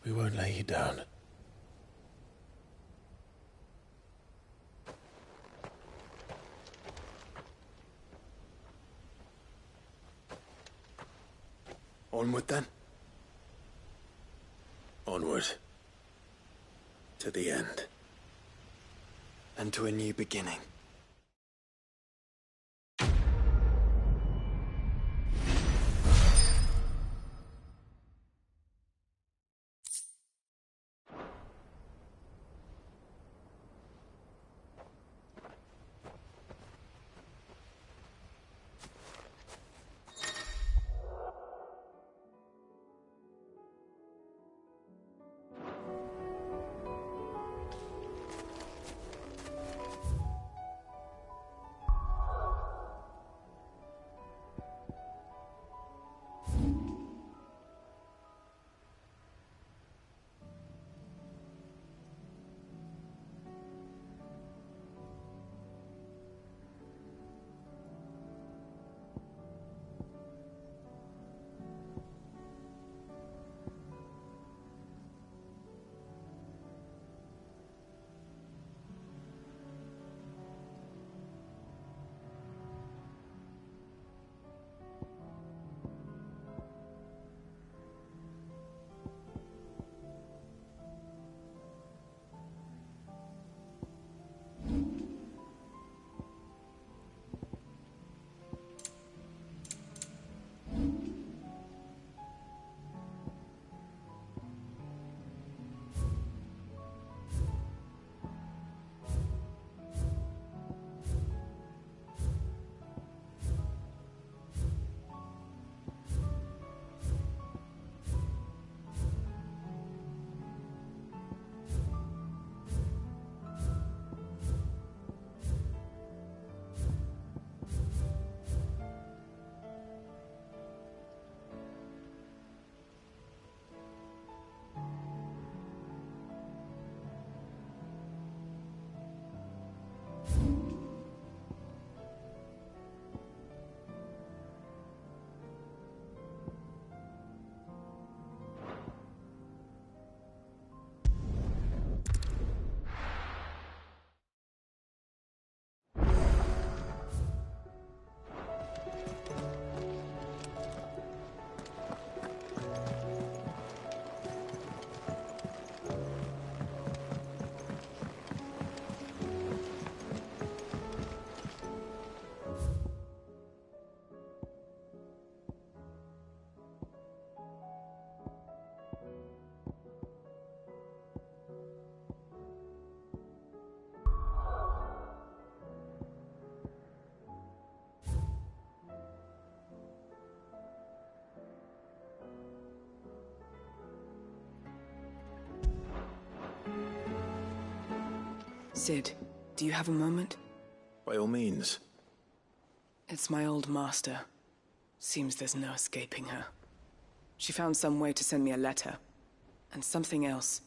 We won't lay you down. Onward then. Onward. To the end. And to a new beginning. Sid, do you have a moment? By all means. It's my old master. Seems there's no escaping her. She found some way to send me a letter. And something else.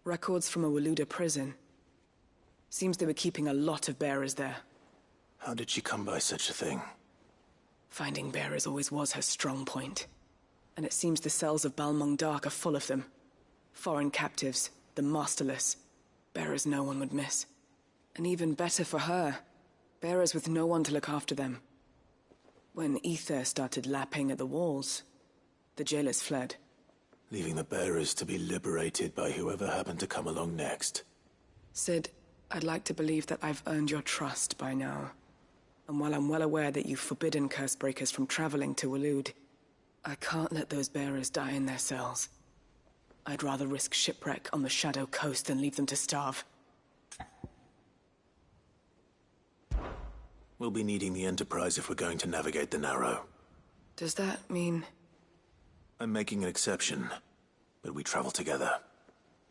Records from a Waluda prison. Seems they were keeping a lot of bearers there. How did she come by such a thing? Finding bearers always was her strong point. And it seems the cells of Balmung Dark are full of them. Foreign captives, the masterless. Bearers no one would miss. And even better for her, bearers with no one to look after them. When ether started lapping at the walls, the jailers fled. Leaving the bearers to be liberated by whoever happened to come along next. Sid, I'd like to believe that I've earned your trust by now. And while I'm well aware that you've forbidden Cursebreakers from traveling to Waloed, I can't let those bearers die in their cells. I'd rather risk shipwreck on the Shadow Coast than leave them to starve. We'll be needing the Enterprise if we're going to navigate the Narrow. Does that mean... I'm making an exception, but we travel together.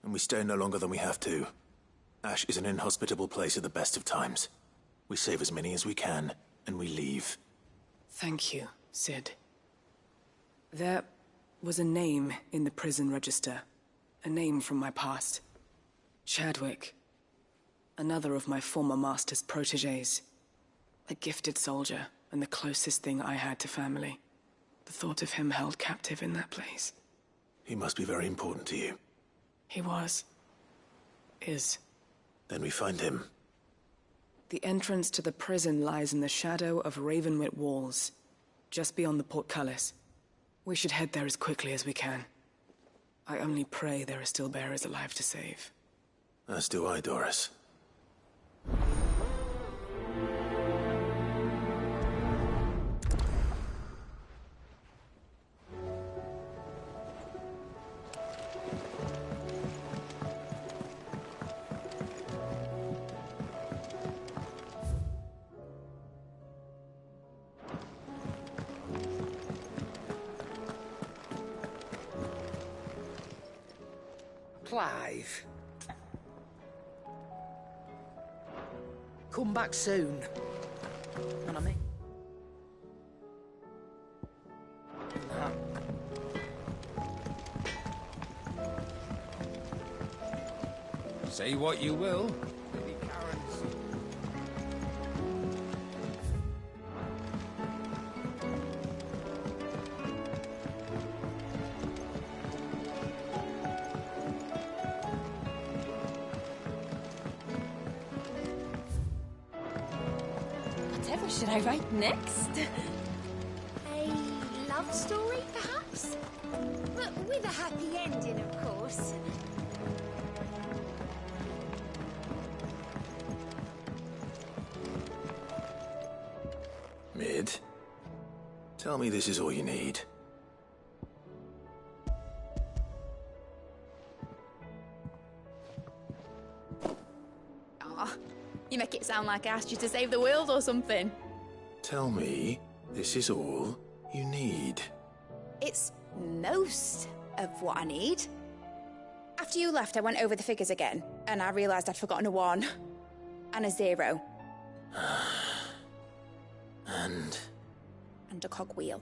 And we stay no longer than we have to. Ash is an inhospitable place at the best of times. We save as many as we can, and we leave. Thank you, Sid. There was a name in the prison register. A name from my past. Chadwick. Another of my former master's protégés. A gifted soldier, and the closest thing I had to family. The thought of him held captive in that place. He must be very important to you. He was. Is. Then we find him. The entrance to the prison lies in the shadow of Ravenwit Walls, just beyond the portcullis. We should head there as quickly as we can. I only pray there are still bearers alive to save. As do I, Doris. Clive. Come back soon. And I mean... Say what you will. Lady Karen's... Whatever should I write next? A love story, perhaps? But with a happy ending, of course. Mid, tell me this is all you need. Aw, you make it sound like I asked you to save the world or something. Tell me this is all you need. It's most of what I need. After you left, I went over the figures again, and I realised I'd forgotten a 1 and a 0. And a cogwheel.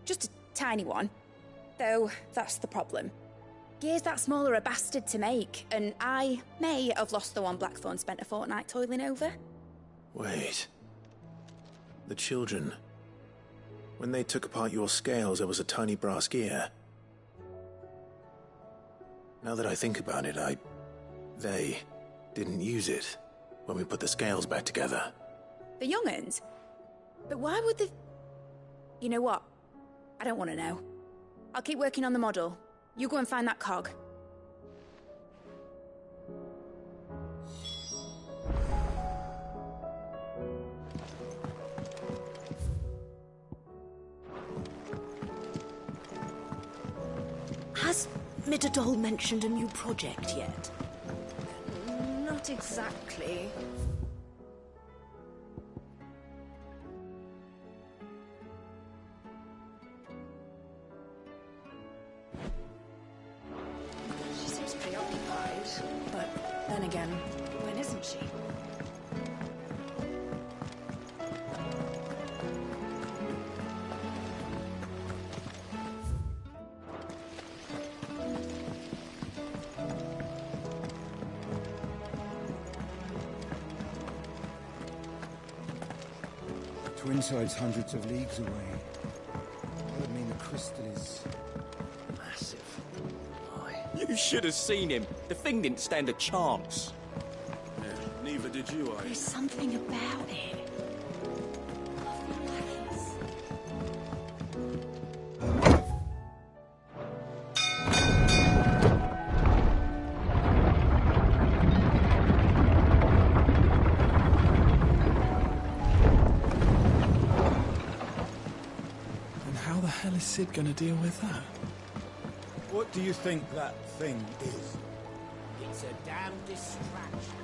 Just a tiny one. Though, that's the problem. Gears that small are a bastard to make, and I may have lost the one Blackthorn spent a fortnight toiling over. Wait. The children. When they took apart your scales, there was a tiny brass gear. Now that I think about it, they didn't use it when we put the scales back together. The young'uns? But why would the... You know what? I don't want to know. I'll keep working on the model. You go and find that cog. Has Midadol mentioned a new project yet? Not exactly. She seems preoccupied, but then again, when isn't she? Twinside's hundreds of leagues away. That would mean the crystal is... massive. You should have seen him. The thing didn't stand a chance. Yeah, neither did you, I. There's something about it. How the hell is Sid gonna deal with that? What do you think that thing is? It's a damn distraction.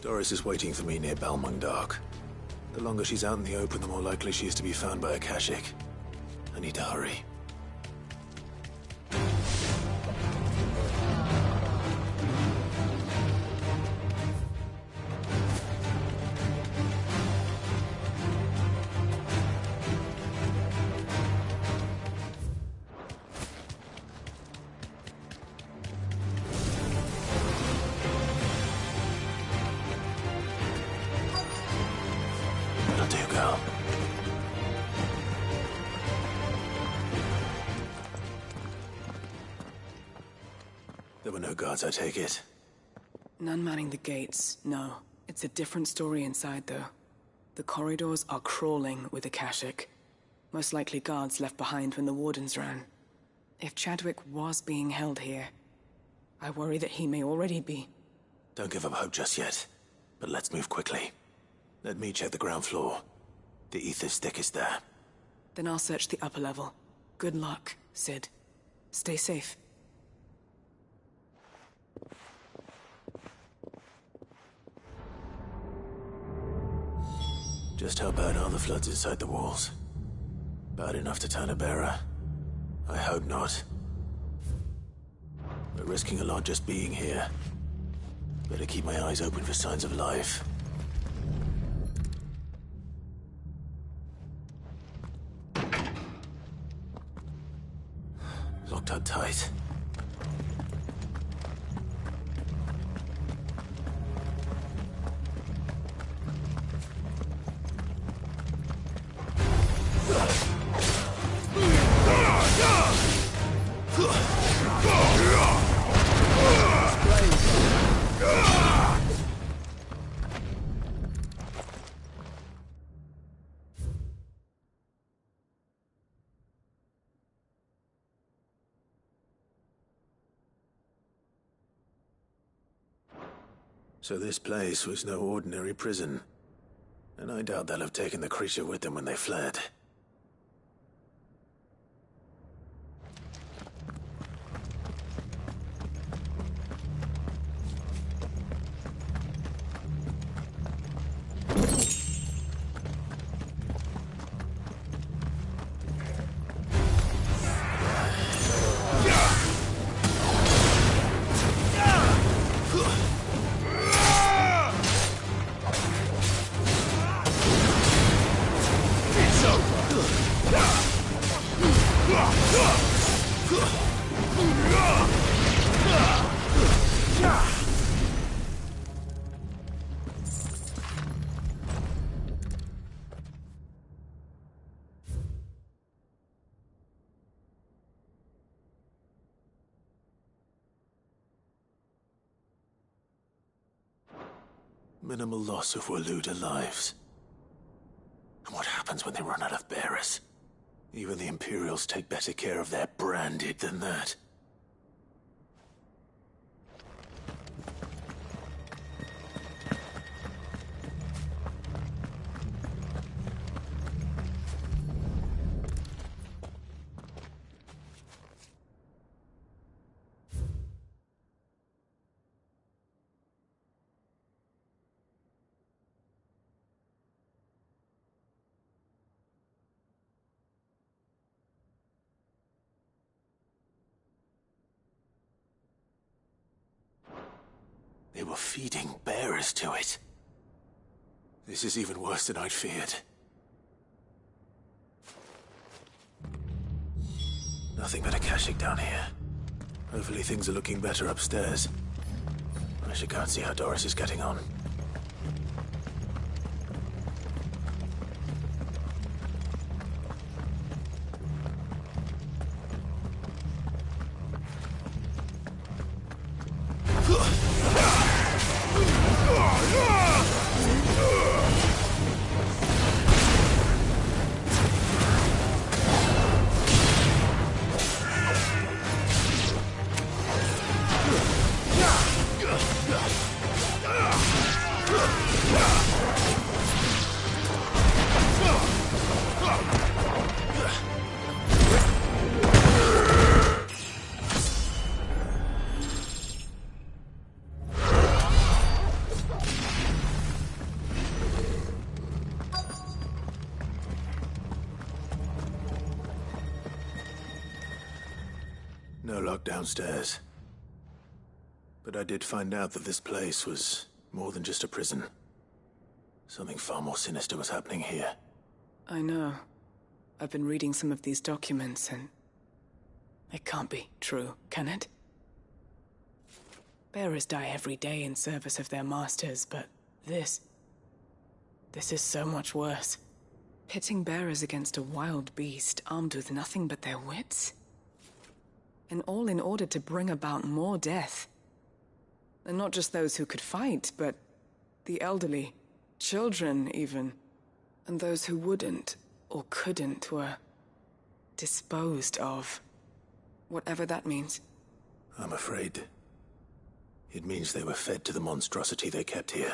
Doris is waiting for me near Balmung Dock. The longer she's out in the open, the more likely she is to be found by Akashic. I need to hurry. There were no guards, I take it? None manning the gates, no. It's a different story inside, though. The corridors are crawling with Akashic. Most likely guards left behind when the wardens ran. If Chadwick was being held here, I worry that he may already be. Don't give up hope just yet, but let's move quickly. Let me check the ground floor. The ether's thickest there. Then I'll search the upper level. Good luck, Sid. Stay safe. Just how bad are the floods inside the walls? Bad enough to turn a bearer? I hope not. We're risking a lot just being here. Better keep my eyes open for signs of life. Locked up tight. So this place was no ordinary prison. And I doubt they'll have taken the creature with them when they fled. Minimal loss of Waluda lives. And what happens when they run out of bearers? Even the Imperials take better care of their branded than that. They were feeding bearers to it. This is even worse than I'd feared. Nothing but Akashic down here. Hopefully things are looking better upstairs. I should go and see how Doris is getting on. downstairs. But I did find out that this place was more than just a prison. Something far more sinister was happening here. I know. I've been reading some of these documents, and it can't be true, can it? Bearers die every day in service of their masters, but this is so much worse. Pitting bearers against a wild beast armed with nothing but their wits? And all in order to bring about more death. And not just those who could fight, but the elderly, children even. And those who wouldn't or couldn't were disposed of. Whatever that means. I'm afraid it means they were fed to the monstrosity they kept here.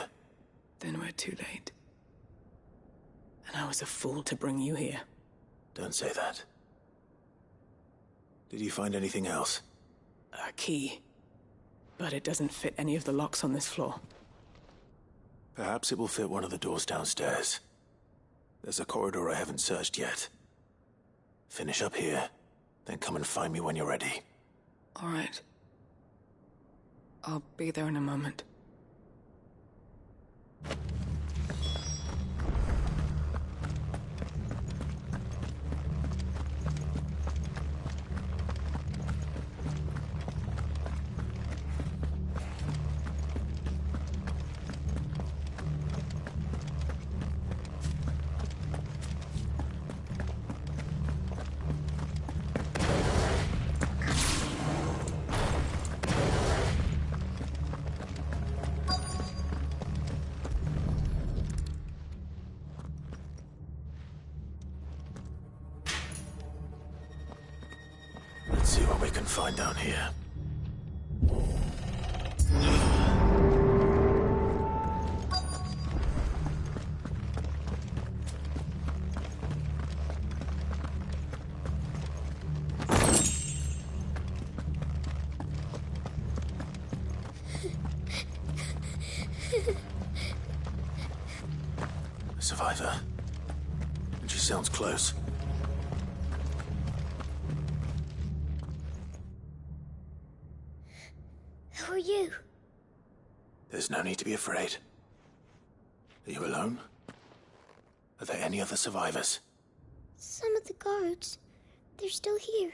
Then we're too late. And I was a fool to bring you here. Don't say that. Did you find anything else? A key. But it doesn't fit any of the locks on this floor. Perhaps it will fit one of the doors downstairs. There's a corridor I haven't searched yet. Finish up here, then come and find me when you're ready. All right. I'll be there in a moment. Let's see what we can find down here. A survivor. And she sounds close. Who are you? There's no need to be afraid. Are you alone? Are there any other survivors? Some of the guards. They're still here.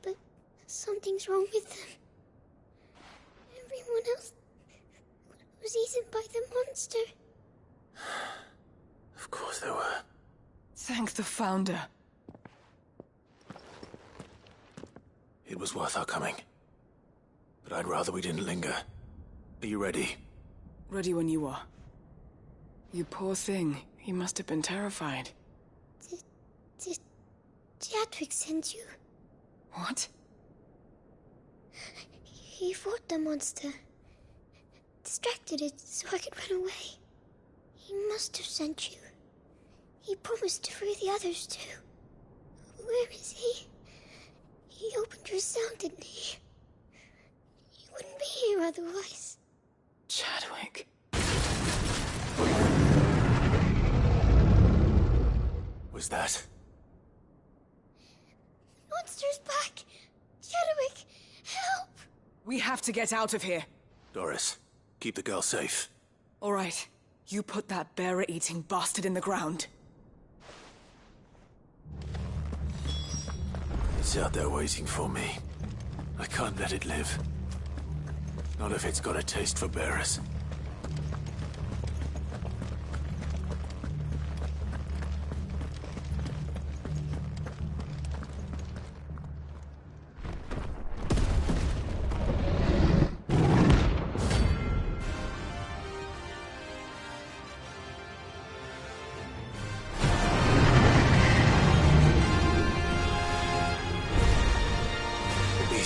But something's wrong with them. Everyone else was eaten by the monster. Of course there were. Thank the Founder. It was worth our coming. But I'd rather we didn't linger. Are you ready? Ready when you are. You poor thing. He must have been terrified. Did Chadwick send you? What? He fought the monster. Distracted it so I could run away. He must have sent you. He promised to free the others too. Where is he? He opened your cell, didn't he? He wouldn't be here otherwise. Chadwick. Was that? Monster's back! Chadwick, help! We have to get out of here. Doris, keep the girl safe. All right. You put that bearer-eating bastard in the ground. It's out there waiting for me. I can't let it live. Not if it's got a taste for bearers.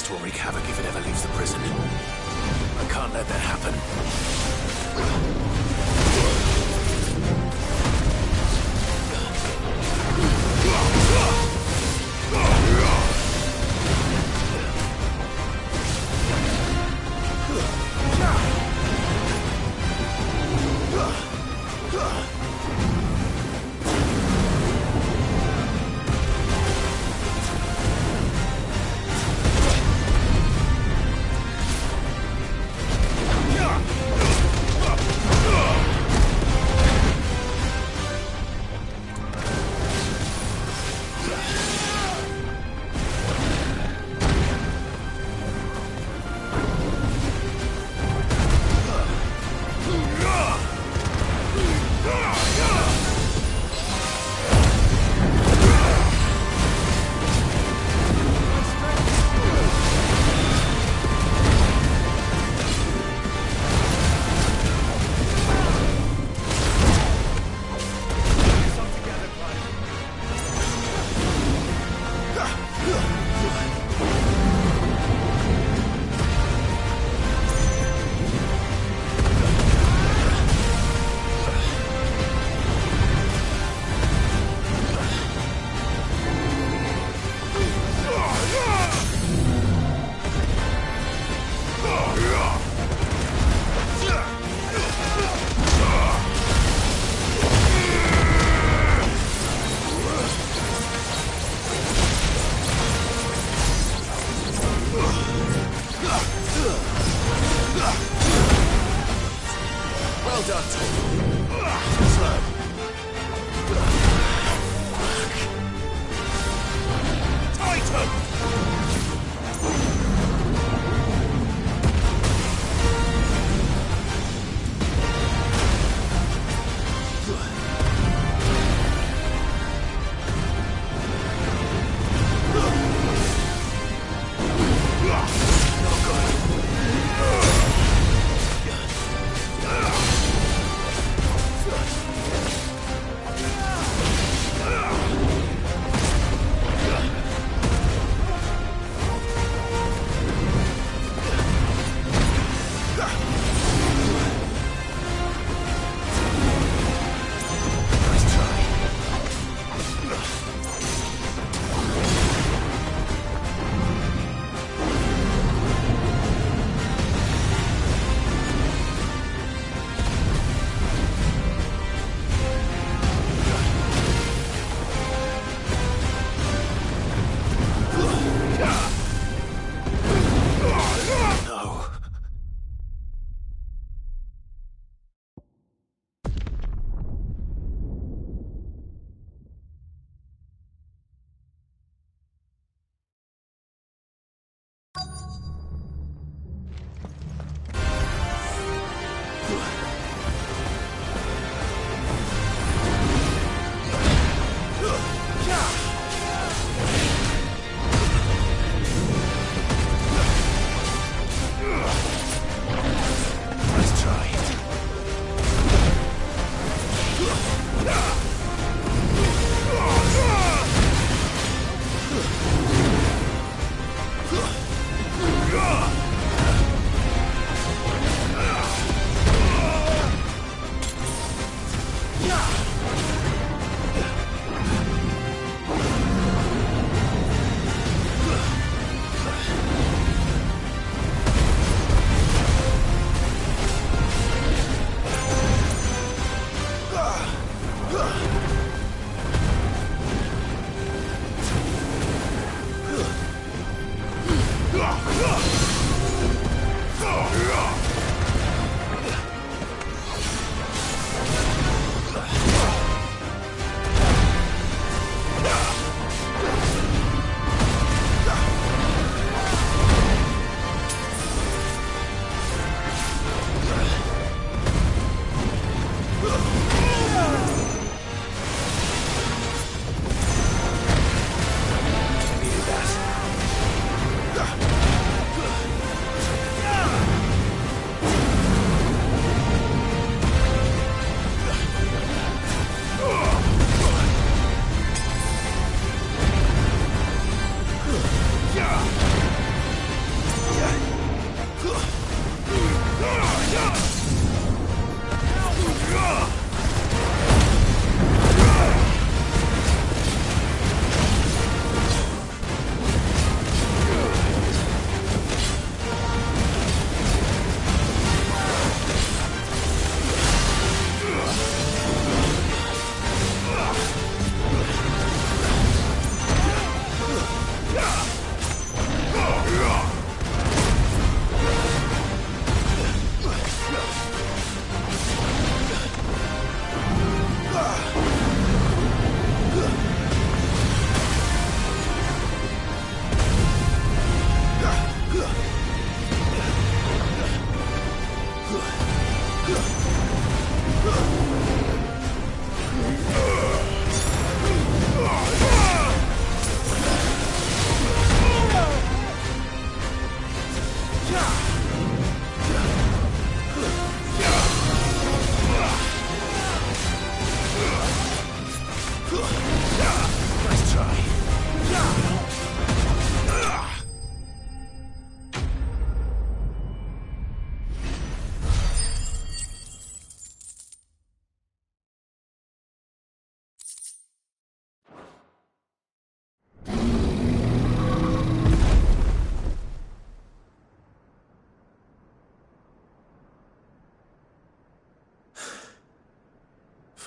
Will wreak havoc if it ever leaves the prison. I can't let that happen.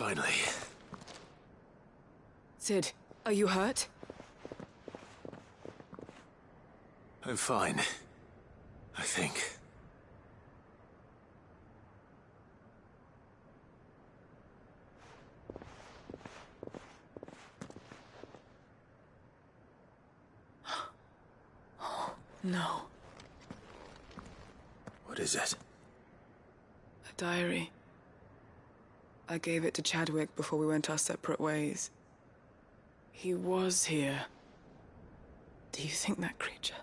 Finally. Sid, are you hurt? I'm fine. I think. No. What is it? A diary. I gave it to Chadwick before we went our separate ways. He was here. Do you think that creature?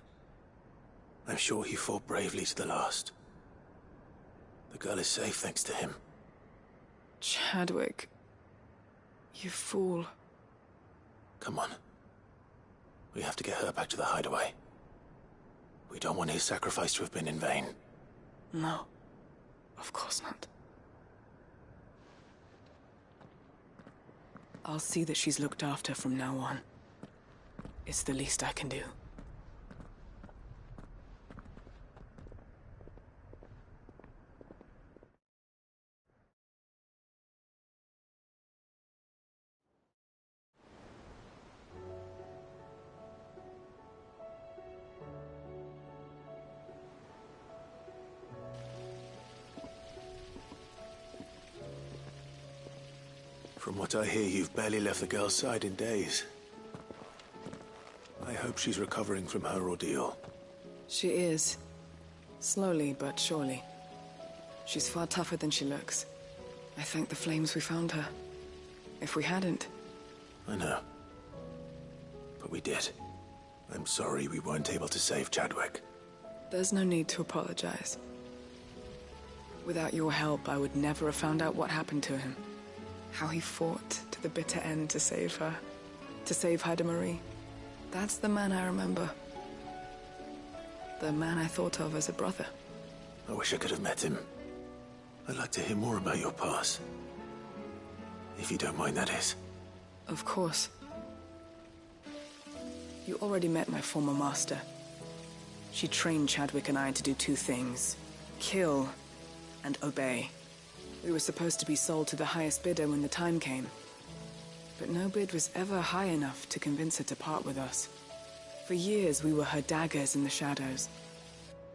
I'm sure he fought bravely to the last. The girl is safe thanks to him. Chadwick. You fool. Come on. We have to get her back to the hideaway. We don't want his sacrifice to have been in vain. No. Of course not. I'll see that she's looked after from now on. It's the least I can do. From what I hear, you've barely left the girl's side in days. I hope she's recovering from her ordeal. She is. Slowly but surely. She's far tougher than she looks. I thank the flames we found her. If we hadn't... I know. But we did. I'm sorry we weren't able to save Chadwick. There's no need to apologize. Without your help, I would never have found out what happened to him. How he fought to the bitter end to save her. To save Haida Marie. That's the man I remember. The man I thought of as a brother. I wish I could have met him. I'd like to hear more about your past. If you don't mind, that is. Of course. You already met my former master. She trained Chadwick and I to do two things. Kill and obey. We were supposed to be sold to the highest bidder when the time came. But no bid was ever high enough to convince her to part with us. For years we were her daggers in the shadows.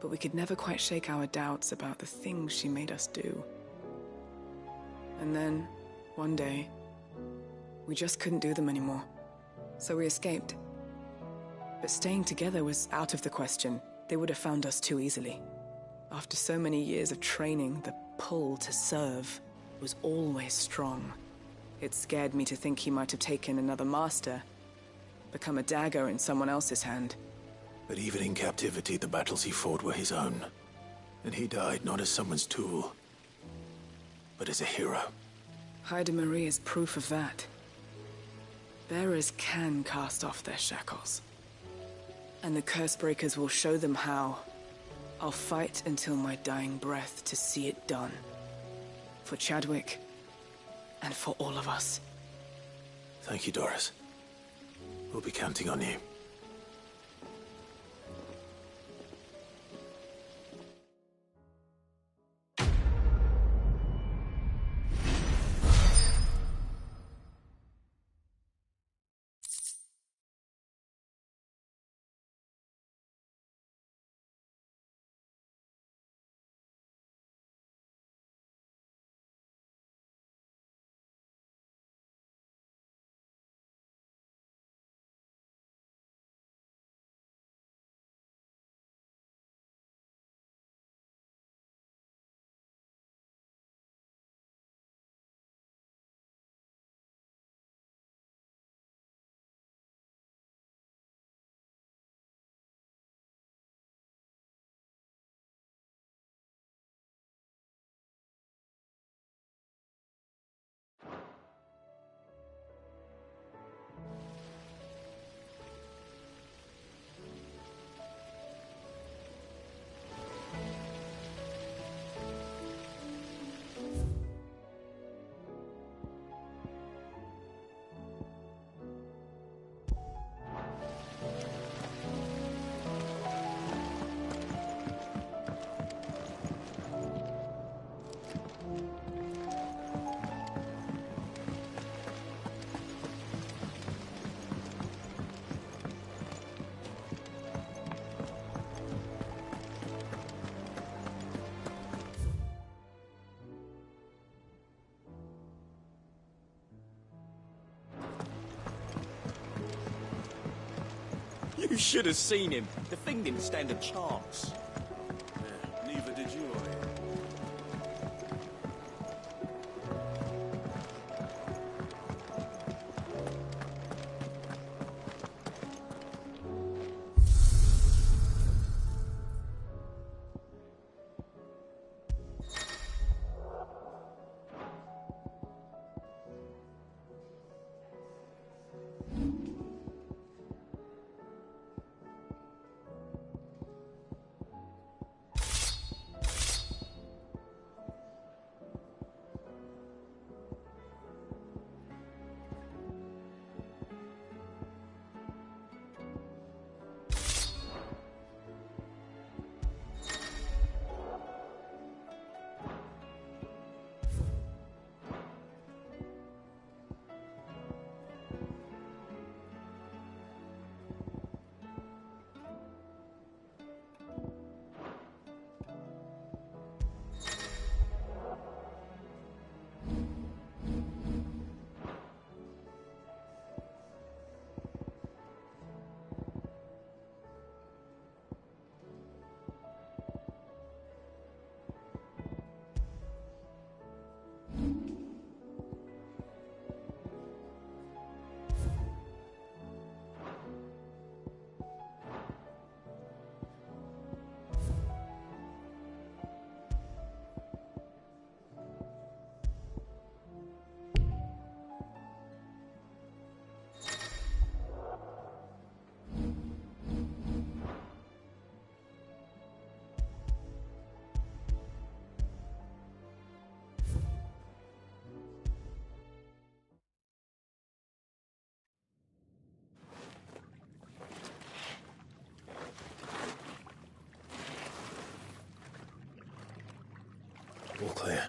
But we could never quite shake our doubts about the things she made us do. And then, one day, we just couldn't do them anymore. So we escaped. But staying together was out of the question. They would have found us too easily. After so many years of training, the pull to serve was always strong. It scared me to think he might have taken another master, become a dagger in someone else's hand. But even in captivity, the battles he fought were his own. And he died not as someone's tool, but as a hero. Haida Marie is proof of that. Bearers can cast off their shackles. And the Cursebreakers will show them how. I'll fight until my dying breath to see it done. For Chadwick, and for all of us. Thank you, Doris. We'll be counting on you. You should have seen him. The thing didn't stand a chance. Yeah, neither did you, I hear. All clear.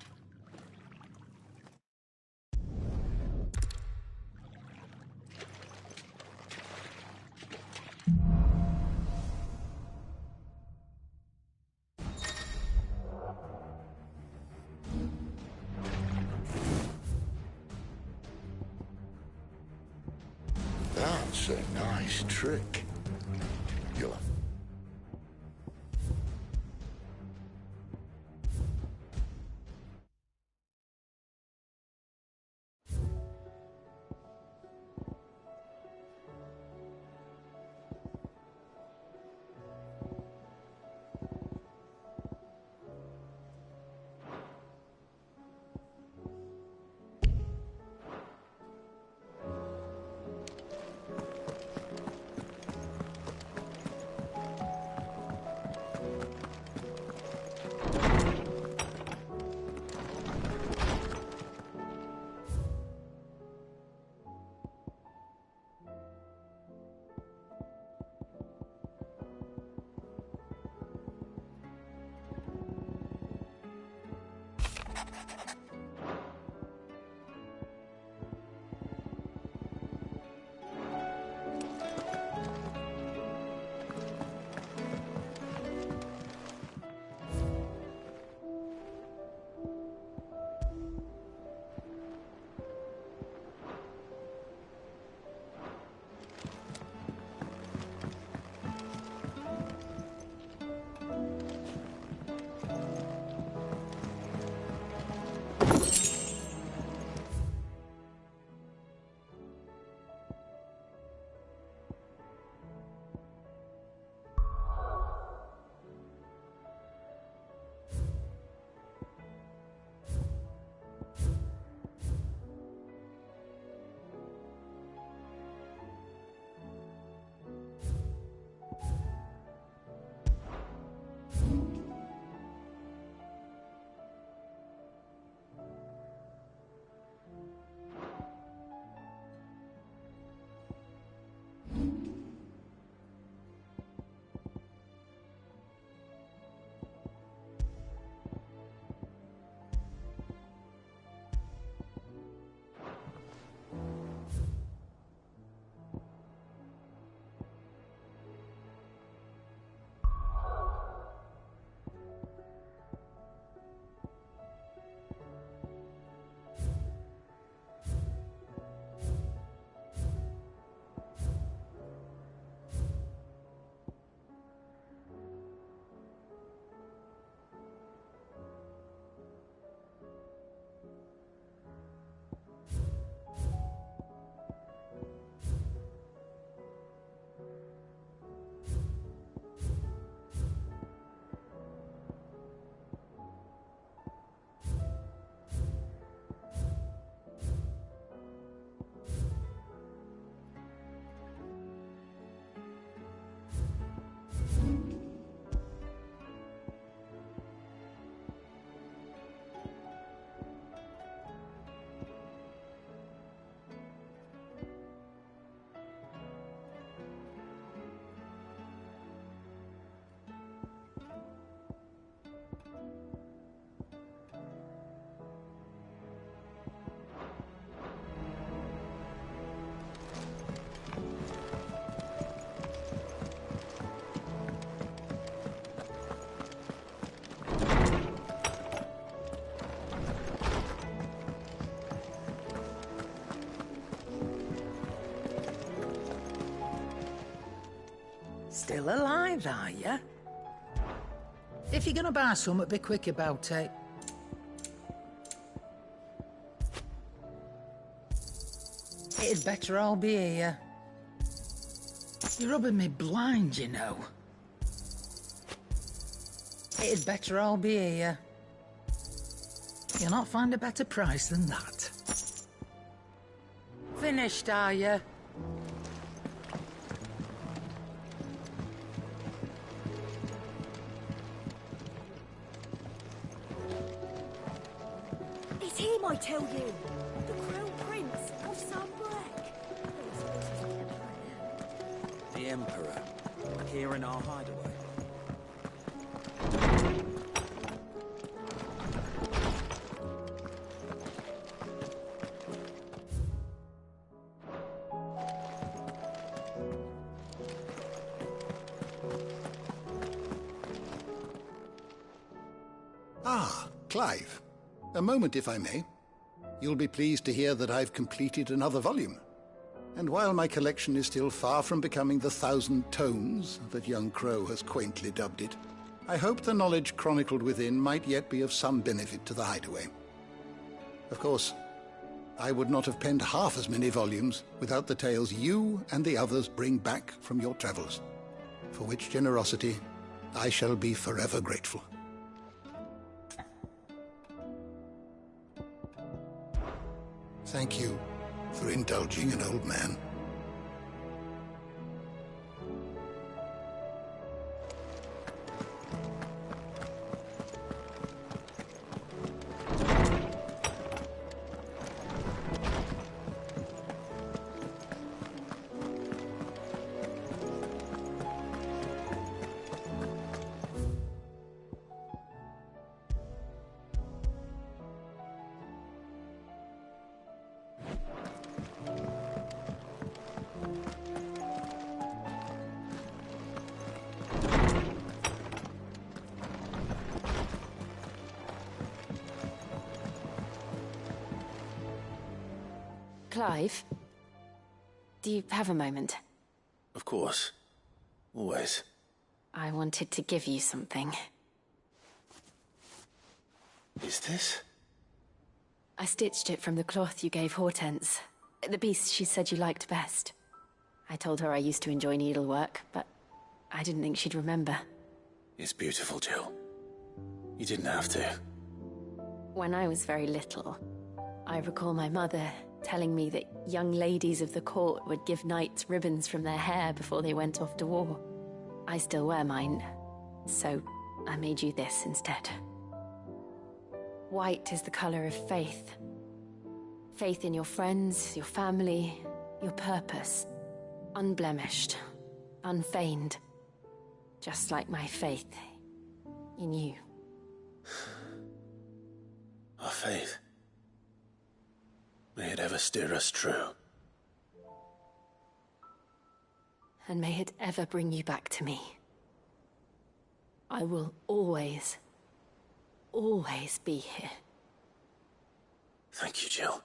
That's a nice trick. You're... Still alive, are you? If you're gonna buy something, be quick about it. It'd better all be here. You're rubbing me blind, you know. It'd better all be here. You'll not find a better price than that. Finished, are you? It's him, I tell you! The Crown Prince of Sunbreak! The Emperor, here in our hideaway. Ah, Clive. A moment, if I may. You'll be pleased to hear that I've completed another volume. And while my collection is still far from becoming the 1,000 tomes that young Crow has quaintly dubbed it, I hope the knowledge chronicled within might yet be of some benefit to the hideaway. Of course, I would not have penned half as many volumes without the tales you and the others bring back from your travels, for which generosity I shall be forever grateful. Thank you for indulging an old man. Clive, do you have a moment? Of course. Always. I wanted to give you something. Is this? I stitched it from the cloth you gave Hortense. The piece she said you liked best. I told her I used to enjoy needlework, but I didn't think she'd remember. It's beautiful, Jill. You didn't have to. When I was very little, I recall my mother telling me that young ladies of the court would give knights ribbons from their hair before they went off to war. I still wear mine, so I made you this instead. White is the color of faith. Faith in your friends, your family, your purpose. Unblemished, unfeigned. Just like my faith in you. Our faith. May it ever steer us true. And may it ever bring you back to me. I will always, always be here. Thank you, Jill.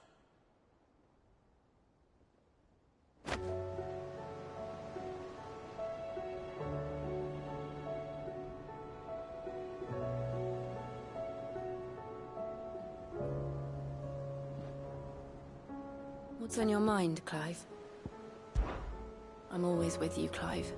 What's on your mind, Clive? I'm always with you, Clive.